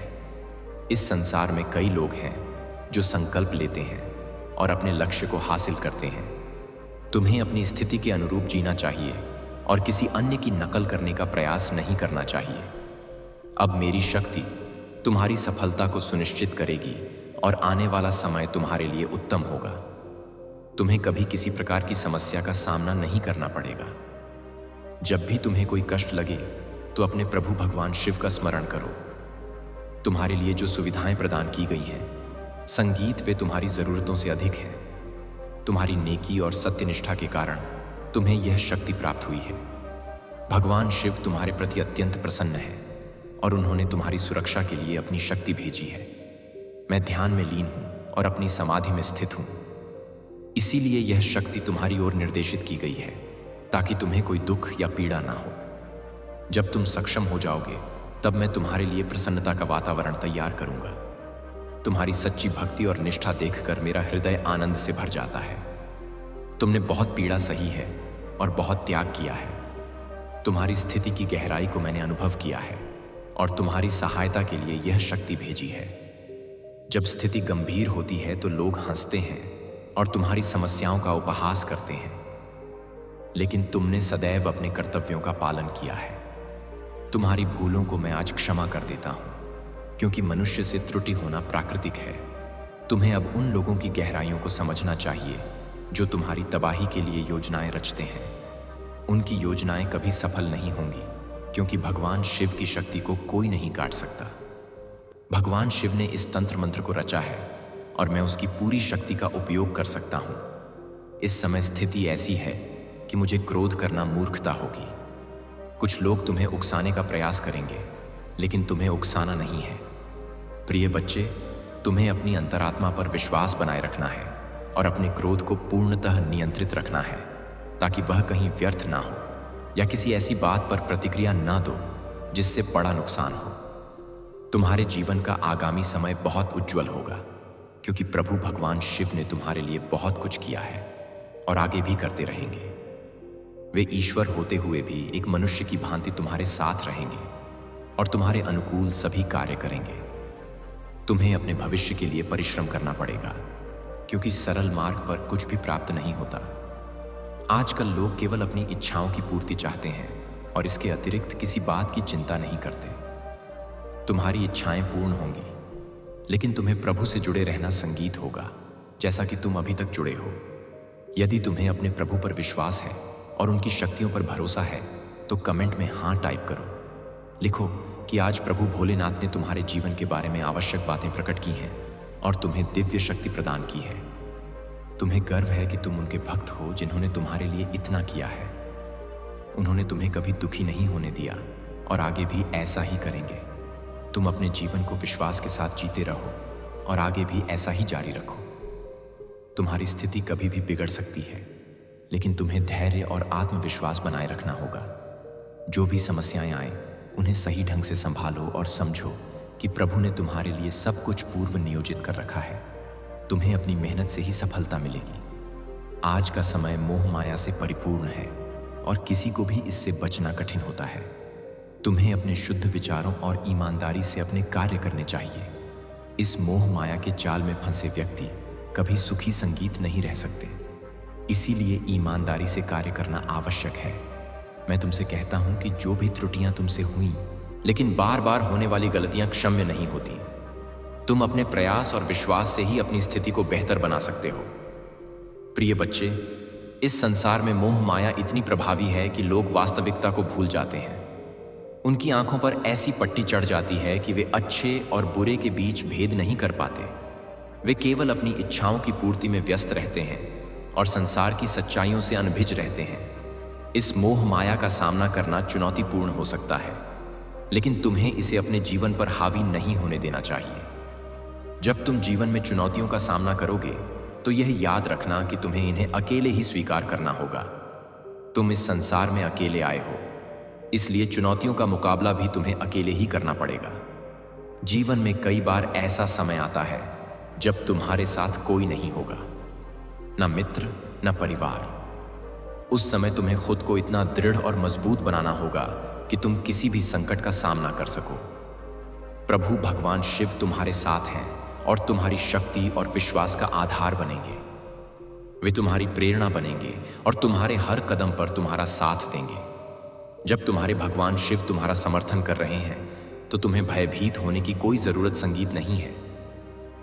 S1: इस संसार में कई लोग हैं जो संकल्प लेते हैं और अपने लक्ष्य को हासिल करते हैं। तुम्हें अपनी स्थिति के अनुरूप जीना चाहिए और किसी अन्य की नकल करने का प्रयास नहीं करना चाहिए। अब मेरी शक्ति तुम्हारी सफलता को सुनिश्चित करेगी और आने वाला समय तुम्हारे लिए उत्तम होगा। तुम्हें कभी किसी प्रकार की समस्या का सामना नहीं करना पड़ेगा। जब भी तुम्हें कोई कष्ट लगे तो अपने प्रभु भगवान शिव का स्मरण करो। तुम्हारे लिए जो सुविधाएं प्रदान की गई हैं, संगीत, वे तुम्हारी जरूरतों से अधिक हैं। तुम्हारी नेकी और सत्यनिष्ठा के कारण तुम्हें यह शक्ति प्राप्त हुई है। भगवान शिव तुम्हारे प्रति अत्यंत प्रसन्न है और उन्होंने तुम्हारी सुरक्षा के लिए अपनी शक्ति भेजी है। मैं ध्यान में लीन हूं और अपनी समाधि में स्थित हूं, इसीलिए यह शक्ति तुम्हारी ओर निर्देशित की गई है ताकि तुम्हें कोई दुख या पीड़ा ना हो। जब तुम सक्षम हो जाओगे तब मैं तुम्हारे लिए प्रसन्नता का वातावरण तैयार करूंगा। तुम्हारी सच्ची भक्ति और निष्ठा देखकर मेरा हृदय आनंद से भर जाता है। तुमने बहुत पीड़ा सही है और बहुत त्याग किया है। तुम्हारी स्थिति की गहराई को मैंने अनुभव किया है और तुम्हारी सहायता के लिए यह शक्ति भेजी है। जब स्थिति गंभीर होती है तो लोग हंसते हैं और तुम्हारी समस्याओं का उपहास करते हैं, लेकिन तुमने सदैव अपने कर्तव्यों का पालन किया है। तुम्हारी भूलों को मैं आज क्षमा कर देता हूं, क्योंकि मनुष्य से त्रुटि होना प्राकृतिक है। तुम्हें अब उन लोगों की गहराइयों को समझना चाहिए जो तुम्हारी तबाही के लिए योजनाएं रचते हैं। उनकी योजनाएं कभी सफल नहीं होंगी, क्योंकि भगवान शिव की शक्ति को कोई नहीं काट सकता। भगवान शिव ने इस तंत्र मंत्र को रचा है और मैं उसकी पूरी शक्ति का उपयोग कर सकता हूं। इस समय स्थिति ऐसी है कि मुझे क्रोध करना मूर्खता होगी। कुछ लोग तुम्हें उकसाने का प्रयास करेंगे, लेकिन तुम्हें उकसाना नहीं है। प्रिय बच्चे, तुम्हें अपनी अंतरात्मा पर विश्वास बनाए रखना है और अपने क्रोध को पूर्णतः नियंत्रित रखना है, ताकि वह कहीं व्यर्थ ना हो या किसी ऐसी बात पर प्रतिक्रिया ना दो जिससे बड़ा नुकसान हो। तुम्हारे जीवन का आगामी समय बहुत उज्जवल होगा, क्योंकि प्रभु भगवान शिव ने तुम्हारे लिए बहुत कुछ किया है और आगे भी करते रहेंगे। वे ईश्वर होते हुए भी एक मनुष्य की भांति तुम्हारे साथ रहेंगे और तुम्हारे अनुकूल सभी कार्य करेंगे। तुम्हें अपने भविष्य के लिए परिश्रम करना पड़ेगा, क्योंकि सरल मार्ग पर कुछ भी प्राप्त नहीं होता। आजकल लोग केवल अपनी इच्छाओं की पूर्ति चाहते हैं और इसके अतिरिक्त किसी बात की चिंता नहीं करते। तुम्हारी इच्छाएं पूर्ण होंगी, लेकिन तुम्हें प्रभु से जुड़े रहना संगीत होगा, जैसा कि तुम अभी तक जुड़े हो। यदि तुम्हें अपने प्रभु पर विश्वास है और उनकी शक्तियों पर भरोसा है, तो कमेंट में हाँ टाइप करो। लिखो कि आज प्रभु भोलेनाथ ने तुम्हारे जीवन के बारे में आवश्यक बातें प्रकट की हैं और तुम्हें दिव्य शक्ति प्रदान की है। तुम्हें गर्व है कि तुम उनके भक्त हो जिन्होंने तुम्हारे लिए इतना किया है। उन्होंने तुम्हें कभी दुखी नहीं होने दिया और आगे भी ऐसा ही करेंगे। तुम अपने जीवन को विश्वास के साथ जीते रहो और आगे भी ऐसा ही जारी रखो। तुम्हारी स्थिति कभी भी बिगड़ सकती है, लेकिन तुम्हें धैर्य और आत्मविश्वास बनाए रखना होगा। जो भी समस्याएं आए, उन्हें सही ढंग से संभालो और समझो कि प्रभु ने तुम्हारे लिए सब कुछ पूर्व नियोजित कर रखा है। तुम्हें अपनी मेहनत से ही सफलता मिलेगी। आज का समय मोह माया से परिपूर्ण है और किसी को भी इससे बचना कठिन होता है। तुम्हें अपने शुद्ध विचारों और ईमानदारी से अपने कार्य करने चाहिए। इस मोह माया के जाल में फंसे व्यक्ति कभी सुखी संगीत नहीं रह सकते। इसीलिए ईमानदारी से कार्य करना आवश्यक है। मैं तुमसे कहता हूं कि जो भी त्रुटियां तुमसे हुई, लेकिन बार बार होने वाली गलतियां क्षम्य नहीं होती। तुम अपने प्रयास और विश्वास से ही अपनी स्थिति को बेहतर बना सकते हो। प्रिय बच्चे, इस संसार में मोह माया इतनी प्रभावी है कि लोग वास्तविकता को भूल जाते हैं। उनकी आंखों पर ऐसी पट्टी चढ़ जाती है कि वे अच्छे और बुरे के बीच भेद नहीं कर पाते। वे केवल अपनी इच्छाओं की पूर्ति में व्यस्त रहते हैं और संसार की सच्चाइयों से अनभिज रहते हैं। इस मोह माया का सामना करना चुनौतीपूर्ण हो सकता है, लेकिन तुम्हें इसे अपने जीवन पर हावी नहीं होने देना चाहिए। जब तुम जीवन में चुनौतियों का सामना करोगे, तो यह याद रखना कि तुम्हें इन्हें अकेले ही स्वीकार करना होगा। तुम इस संसार में अकेले आए हो, इसलिए चुनौतियों का मुकाबला भी तुम्हें अकेले ही करना पड़ेगा। जीवन में कई बार ऐसा समय आता है जब तुम्हारे साथ कोई नहीं होगा, न मित्र न परिवार। उस समय तुम्हें खुद को इतना दृढ़ और मजबूत बनाना होगा कि तुम किसी भी संकट का सामना कर सको। प्रभु भगवान शिव तुम्हारे साथ हैं और तुम्हारी शक्ति और विश्वास का आधार बनेंगे। वे तुम्हारी प्रेरणा बनेंगे और तुम्हारे हर कदम पर तुम्हारा साथ देंगे। जब तुम्हारे भगवान शिव तुम्हारा समर्थन कर रहे हैं, तो तुम्हें भयभीत होने की कोई जरूरत संगीत नहीं है।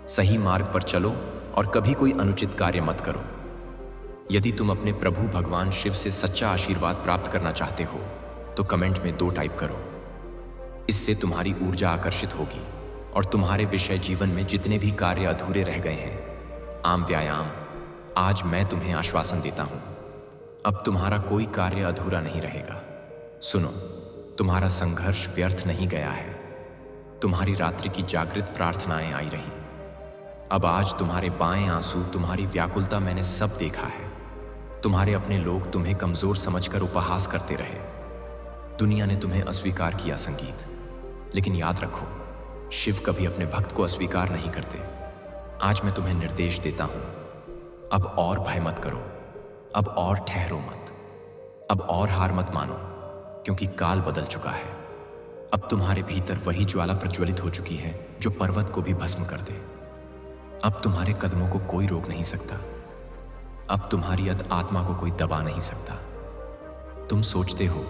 S1: सही मार्ग पर चलो और कभी कोई अनुचित कार्य मत करो। यदि तुम अपने प्रभु भगवान शिव से सच्चा आशीर्वाद प्राप्त करना चाहते हो, तो कमेंट में 2 टाइप करो। इससे तुम्हारी ऊर्जा आकर्षित होगी और तुम्हारे विषय जीवन में जितने भी कार्य अधूरे रह गए हैं, आम व्यायाम, आज मैं तुम्हें आश्वासन देता हूं, अब तुम्हारा कोई कार्य अधूरा नहीं रहेगा। सुनो, तुम्हारा संघर्ष व्यर्थ नहीं गया है। तुम्हारी रात्रि की जागृत प्रार्थनाएं आई रहीं। अब आज तुम्हारे बाएं आंसू, तुम्हारी व्याकुलता मैंने सब देखा है। तुम्हारे अपने लोग तुम्हें कमजोर समझकर उपहास करते रहे। दुनिया ने तुम्हें अस्वीकार किया संगीत, लेकिन याद रखो, शिव कभी अपने भक्त को अस्वीकार नहीं करते। आज मैं तुम्हें निर्देश देता हूं, अब और भय मत करो, अब और ठहरो मत, अब और हार मत मानो, क्योंकि काल बदल चुका है। अब तुम्हारे भीतर वही ज्वाला प्रज्वलित हो चुकी है जो पर्वत को भी भस्म कर दे। अब तुम्हारे कदमों को कोई रोक नहीं सकता। अब तुम्हारी आत्मा को कोई दबा नहीं सकता। तुम सोचते हो,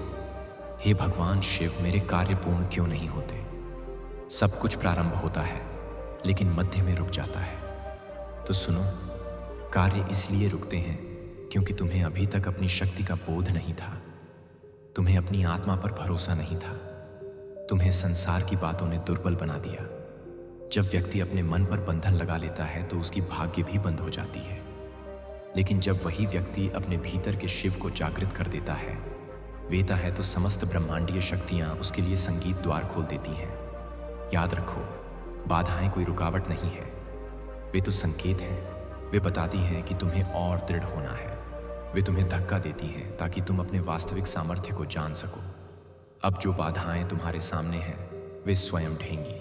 S1: हे भगवान शिव, मेरे कार्य पूर्ण क्यों नहीं होते? सब कुछ प्रारंभ होता है लेकिन मध्य में रुक जाता है। तो सुनो, कार्य इसलिए रुकते हैं क्योंकि तुम्हें अभी तक अपनी शक्ति का बोध नहीं था। तुम्हें अपनी आत्मा पर भरोसा नहीं था। तुम्हें संसार की बातों ने दुर्बल बना दिया। जब व्यक्ति अपने मन पर बंधन लगा लेता है तो उसकी भाग्य भी बंद हो जाती है। लेकिन जब वही व्यक्ति अपने भीतर के शिव को जागृत कर देता है, वेता है, तो समस्त ब्रह्मांडीय शक्तियां उसके लिए संगीत द्वार खोल देती हैं। याद रखो, बाधाएं कोई रुकावट नहीं है, वे तो संकेत हैं। वे बताती हैं कि तुम्हें और दृढ़ होना है। वे तुम्हें धक्का देती हैं ताकि तुम अपने वास्तविक सामर्थ्य को जान सको। अब जो बाधाएं तुम्हारे सामने हैं वे स्वयं ढहेंगी।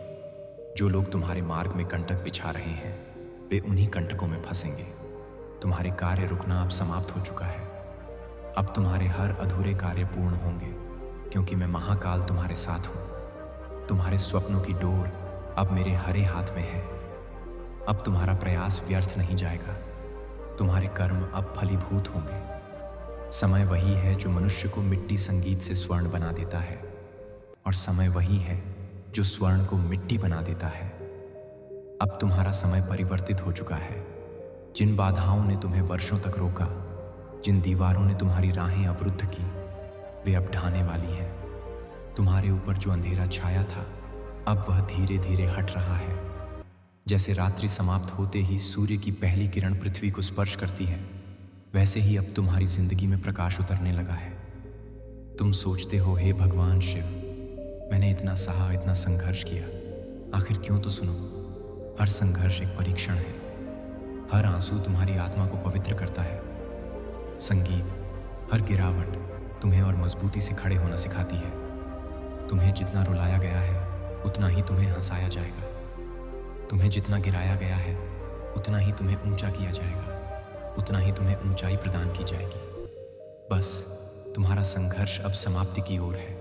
S1: जो लोग तुम्हारे मार्ग में कंटक बिछा रहे हैं वे उन्हीं कंटकों में फंसेंगे। तुम्हारे कार्य रुकना अब समाप्त हो चुका है। अब तुम्हारे हर अधूरे कार्य पूर्ण होंगे, क्योंकि मैं महाकाल तुम्हारे साथ हूं। तुम्हारे स्वप्नों की डोर अब मेरे हरे हाथ में है। अब तुम्हारा प्रयास व्यर्थ नहीं जाएगा। तुम्हारे कर्म अब फलीभूत होंगे। समय वही है जो मनुष्य को मिट्टी संगीत से स्वर्ण बना देता है, और समय वही है जो स्वर्ण को मिट्टी बना देता है। अब तुम्हारा समय परिवर्तित हो चुका है। जिन बाधाओं ने तुम्हें वर्षों तक रोका, जिन दीवारों ने तुम्हारी राहें अवरुद्ध की, वे अब ढहने वाली हैं। तुम्हारे ऊपर जो अंधेरा छाया था अब वह धीरे धीरे हट रहा है। जैसे रात्रि समाप्त होते ही सूर्य की पहली किरण पृथ्वी को स्पर्श करती है, वैसे ही अब तुम्हारी जिंदगी में प्रकाश उतरने लगा है। तुम सोचते हो, हे भगवान शिव, मैंने इतना सहा, इतना संघर्ष किया, आखिर क्यों? तो सुनो, हर संघर्ष एक परीक्षण है। हर आंसू तुम्हारी आत्मा को पवित्र करता है। संगीत, हर गिरावट तुम्हें और मजबूती से खड़े होना सिखाती है। तुम्हें जितना रुलाया गया है उतना ही तुम्हें हंसाया जाएगा। तुम्हें जितना गिराया गया है उतना ही तुम्हें ऊंचा किया जाएगा, उतना ही तुम्हें ऊंचाई प्रदान की जाएगी। बस तुम्हारा संघर्ष अब समाप्ति की ओर है।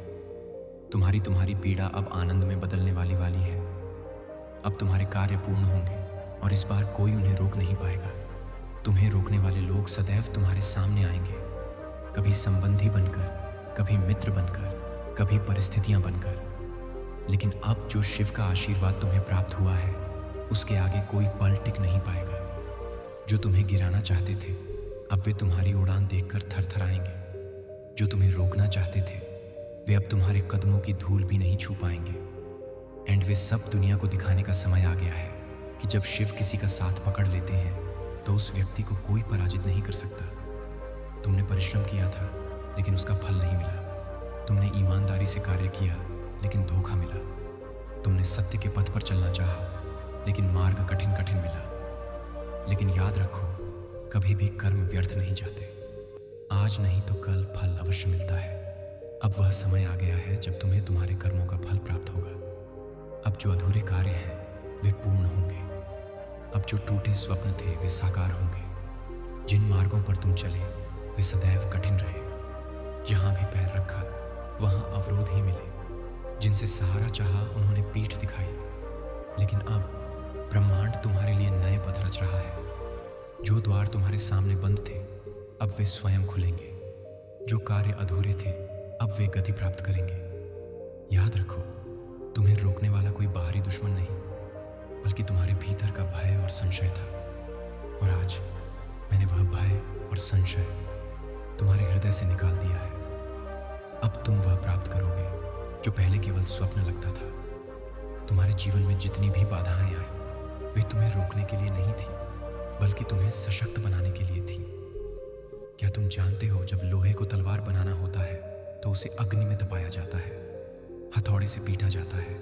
S1: तुम्हारी पीड़ा अब आनंद में बदलने वाली है। अब तुम्हारे कार्य पूर्ण होंगे और इस बार कोई उन्हें रोक नहीं पाएगा। तुम्हें रोकने वाले लोग सदैव तुम्हारे सामने आएंगे, कभी संबंधी बनकर, कभी मित्र बनकर, कभी परिस्थितियां बनकर। लेकिन अब जो शिव का आशीर्वाद तुम्हें प्राप्त हुआ है उसके आगे कोई पल टिक नहीं पाएगा। जो तुम्हें गिराना चाहते थे अब वे तुम्हारी उड़ान देखकर थरथराएंगे। जो तुम्हें रोकना चाहते थे वे अब तुम्हारे कदमों की धूल भी नहीं छू पाएंगे। एंड वे सब दुनिया को दिखाने का समय आ गया है कि जब शिव किसी का साथ पकड़ लेते हैं तो उस व्यक्ति को कोई पराजित नहीं कर सकता। तुमने परिश्रम किया था लेकिन उसका फल नहीं मिला। तुमने ईमानदारी से कार्य किया लेकिन धोखा मिला। तुमने सत्य के पथ पर चलना चाहा लेकिन मार्ग कठिन मिला। लेकिन याद रखो, कभी भी कर्म व्यर्थ नहीं जाते। आज नहीं तो कल फल अवश्य मिलता है। अब वह समय आ गया है जब तुम्हें तुम्हारे कर्मों का फल प्राप्त होगा। अब जो अधूरे कार्य हैं वे पूर्ण होंगे। अब जो टूटे स्वप्न थे वे साकार होंगे। जिन मार्गों पर तुम चले वे सदैव कठिन रहे। जहां भी पैर रखा वहां अवरोध ही मिले। जिनसे सहारा चाहा उन्होंने पीठ दिखाई। लेकिन अब ब्रह्मांड तुम्हारे लिए नए पथ रच रहा है। जो द्वार तुम्हारे सामने बंद थे अब वे स्वयं खुलेंगे। जो कार्य अधूरे थे अब वे गति प्राप्त करेंगे। याद रखो, तुम्हें रोकने वाला कोई बाहरी दुश्मन नहीं, बल्कि तुम्हारे भीतर का भय और संशय था। और आज मैंने वह भय और संशय तुम्हारे हृदय से निकाल दिया है। अब तुम वह प्राप्त करोगे जो पहले केवल स्वप्न लगता था। तुम्हारे जीवन में जितनी भी बाधाएं आई वे तुम्हें रोकने के लिए नहीं थी, बल्कि तुम्हें सशक्त बनाने के लिए थी। क्या तुम जानते हो, जब लोहे को तलवार बनाना होता है तो उसे अग्नि में तपाया जाता है, हथौड़े से पीटा जाता है।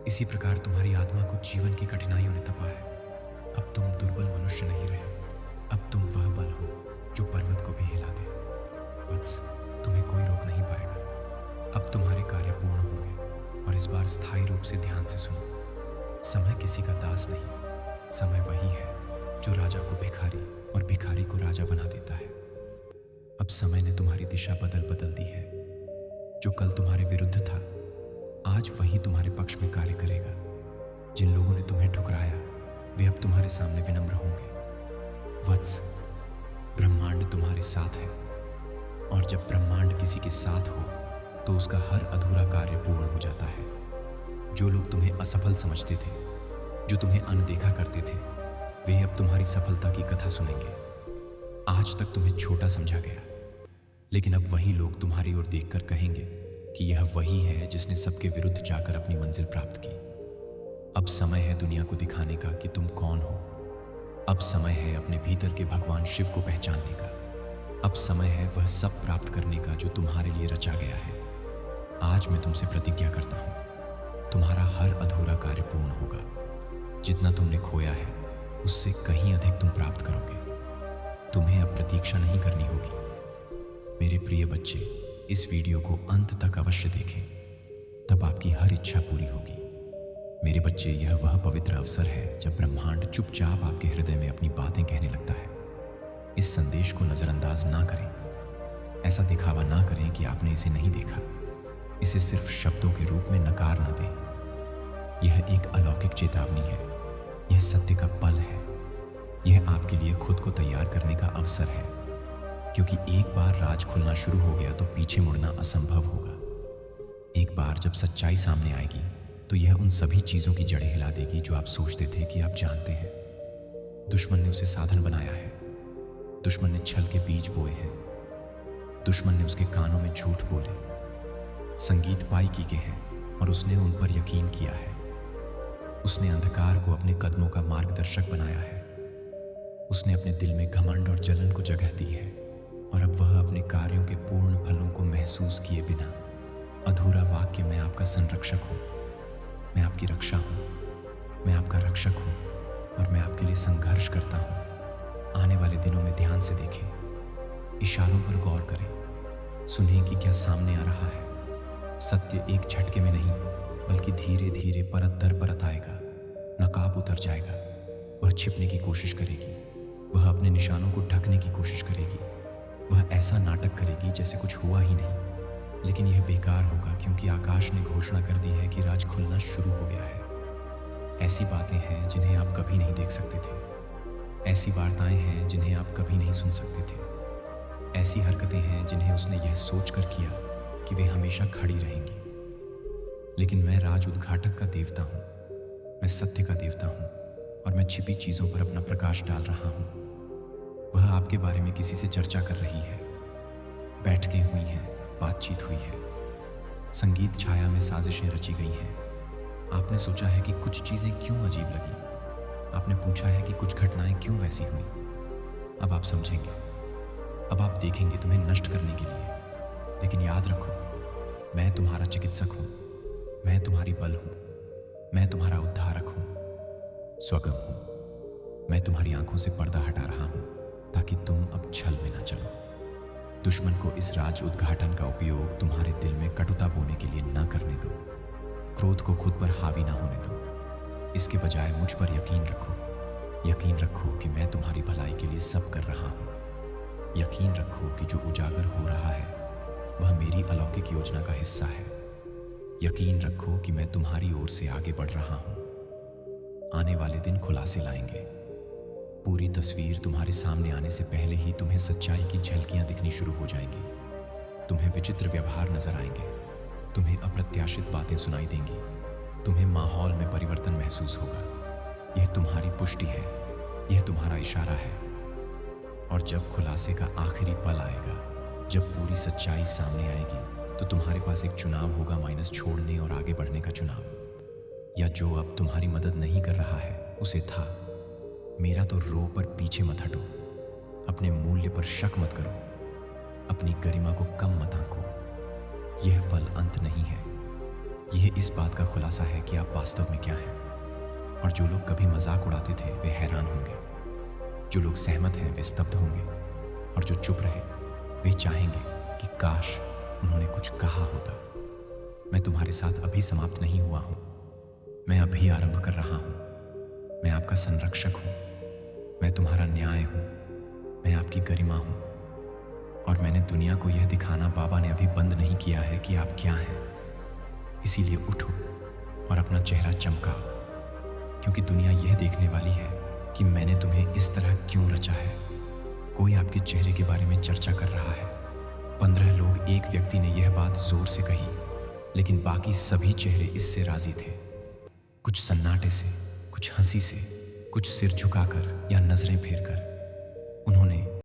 S1: इसी प्रकार तुम्हारी आत्मा को जीवन की कठिनाइयों ने तपा है। अब तुम दुर्बल मनुष्य नहीं रहे। अब तुम वह बल हो जो पर्वत को भी हिला दे। वत्स, तुम्हें कोई रोक नहीं पाएगा। अब तुम्हारे कार्य पूर्ण होंगे। और इस बार स्थायी रूप से ध्यान से सुनो।
S2: समय किसी का दास नहीं, समय वही है जो राजा को भिखारी और भिखारी को राजा बना देता है। अब समय ने तुम्हारी दिशा बदल दी है। जो कल तुम्हारे विरुद्ध था, आज वही तुम्हारे पक्ष में कार्य करेगा। जिन लोगों ने तुम्हें ठुकराया, वे अब तुम्हारे सामने विनम्र होंगे। वत्स, ब्रह्मांड तुम्हारे साथ है, और जब ब्रह्मांड किसी के साथ हो तो उसका हर अधूरा कार्य पूर्ण हो जाता है। जो लोग तुम्हें असफल समझते थे, जो तुम्हें अनदेखा करते थे, वे अब तुम्हारी सफलता की कथा सुनेंगे। आज तक तुम्हें छोटा समझा गया, लेकिन अब वही लोग तुम्हारी ओर देखकर कहेंगे कि यह वही है जिसने सबके विरुद्ध जाकर अपनी मंजिल प्राप्त की। अब समय है दुनिया को दिखाने का कि तुम कौन हो। अब समय है अपने भीतर के भगवान शिव को पहचानने का। अब समय है वह सब प्राप्त करने का जो तुम्हारे लिए रचा गया है। आज मैं तुमसे प्रतिज्ञा करता हूं, तुम्हारा हर अधूरा कार्य पूर्ण होगा। जितना तुमने खोया है, उससे कहीं अधिक तुम प्राप्त करोगे। तुम्हें अब प्रतीक्षा नहीं करनी होगी। मेरे प्रिय बच्चे, इस वीडियो को अंत तक अवश्य देखें, तब आपकी हर इच्छा पूरी होगी। मेरे बच्चे, यह वह पवित्र अवसर है जब ब्रह्मांड चुपचाप आपके हृदय में अपनी बातें कहने लगता है। इस संदेश को नजरअंदाज ना करें। ऐसा दिखावा ना करें कि आपने इसे नहीं देखा। इसे सिर्फ शब्दों के रूप में नकार न दें। यह एक अलौकिक चेतावनी है। यह सत्य का पल है। यह आपके लिए खुद को तैयार करने का अवसर है, क्योंकि एक बार राज खुलना शुरू हो गया तो पीछे मुड़ना असंभव होगा। एक बार जब सच्चाई सामने आएगी तो यह उन सभी चीजों की जड़ें हिला देगी जो आप सोचते थे कि आप जानते हैं। दुश्मन ने उसे साधन बनाया है। दुश्मन ने छल के बीज बोए हैं। दुश्मन ने उसके कानों में झूठ बोले। संगीत पाइकी के हैं और उसने उन पर यकीन किया है। उसने अंधकार को अपने कदमों का मार्गदर्शक बनाया है। उसने अपने दिल में घमंड और जलन को जगह दी है, और अब वह अपने कार्यों के पूर्ण फलों को महसूस किए बिना अधूरा वाक्य मैं आपका संरक्षक हूँ, मैं आपकी रक्षा हूँ, मैं आपका रक्षक हूँ, और मैं आपके लिए संघर्ष करता हूँ। आने वाले दिनों में ध्यान से देखें, इशारों पर गौर करें, सुनें कि क्या सामने आ रहा है। सत्य एक झटके में नहीं, बल्कि धीरे धीरे परत दर परत आएगा। नकाब उतर जाएगा। वह छिपने की कोशिश करेगी। वह अपने निशानों को ढकने की कोशिश करेगी। वह ऐसा नाटक करेगी जैसे कुछ हुआ ही नहीं। लेकिन यह बेकार होगा, क्योंकि आकाश ने घोषणा कर दी है कि राज खुलना शुरू हो गया है। ऐसी बातें हैं जिन्हें आप कभी नहीं देख सकते थे। ऐसी वार्ताएं हैं जिन्हें आप कभी नहीं सुन सकते थे। ऐसी हरकतें हैं जिन्हें उसने यह सोचकर किया कि वे हमेशा खड़ी रहेंगी। लेकिन मैं राज उद्घाटक का देवता हूं। मैं सत्य का देवता हूं, और मैं छिपी चीजों पर अपना प्रकाश डाल रहा हूं। वह आपके बारे में किसी से चर्चा कर रही है। बैठकें हुई हैं, बातचीत हुई है, संगीत छाया में साजिशें रची गई हैं। आपने सोचा है कि कुछ चीजें क्यों अजीब लगी। आपने पूछा है कि कुछ घटनाएं क्यों वैसी हुई। अब आप समझेंगे। अब आप देखेंगे तुम्हें नष्ट करने के लिए। लेकिन याद रखो, मैं तुम्हारा चिकित्सक हूं। मैं तुम्हारी बल हूं। मैं तुम्हारा उद्धारक हूं, स्वगम हूं। मैं तुम्हारी आंखों से पर्दा हटा रहा हूं, ताकि तुम अब छल में ना चलो। दुश्मन को इस राज उद्घाटन का उपयोग तुम्हारे दिल में कटुता बोने के लिए न करने दो। क्रोध को खुद पर हावी ना होने दो। इसके बजाय मुझ पर यकीन रखो। यकीन रखो कि मैं तुम्हारी भलाई के लिए सब कर रहा हूं। यकीन रखो कि जो उजागर हो रहा है वह मेरी अलौकिक योजना का हिस्सा है। यकीन रखो कि मैं तुम्हारी ओर से आगे बढ़ रहा हूं। आने वाले दिन खुलासे लाएंगे। पूरी तस्वीर तुम्हारे सामने आने से पहले ही तुम्हें सच्चाई की झलकियां दिखनी शुरू हो जाएंगी। तुम्हें विचित्र व्यवहार नजर आएंगे। तुम्हें अप्रत्याशित बातें सुनाई देंगी। तुम्हें माहौल में परिवर्तन महसूस होगा। यह तुम्हारी पुष्टि है। यह तुम्हारा इशारा है। और जब खुलासे का आखिरी पल आएगा, जब पूरी सच्चाई सामने आएगी, तो तुम्हारे पास एक चुनाव होगा, माइनस छोड़ने और आगे बढ़ने का चुनाव, या जो अब तुम्हारी मदद नहीं कर रहा है उसे था। मेरा तो रो पर पीछे मत हटो। अपने मूल्य पर शक मत करो। अपनी गरिमा को कम मत आंको। यह पल अंत नहीं है। यह इस बात का खुलासा है कि आप वास्तव में क्या हैं। और जो लोग कभी मजाक उड़ाते थे वे हैरान होंगे। जो लोग सहमत हैं वे स्तब्ध होंगे, और जो चुप रहे वे चाहेंगे कि काश उन्होंने कुछ कहा होता। मैं तुम्हारे साथ अभी समाप्त नहीं हुआ हूं। मैं अभी आरंभ कर रहा हूं। मैं आपका संरक्षक हूं। मैं तुम्हारा न्याय हूं। मैं आपकी गरिमा हूं। और मैंने दुनिया को यह दिखाना बाबा ने अभी बंद नहीं किया है कि आप क्या हैं। इसीलिए उठो और अपना चेहरा चमकाओ, क्योंकि दुनिया यह देखने वाली है कि मैंने तुम्हें इस तरह क्यों रचा है। कोई आपके चेहरे के बारे में चर्चा कर रहा है। 15 लोग, एक व्यक्ति ने यह बात जोर से कही, लेकिन बाकी सभी चेहरे इससे राजी थे। कुछ सन्नाटे से, कुछ हंसी से, कुछ सिर झुकाकर या नजरें फेरकर।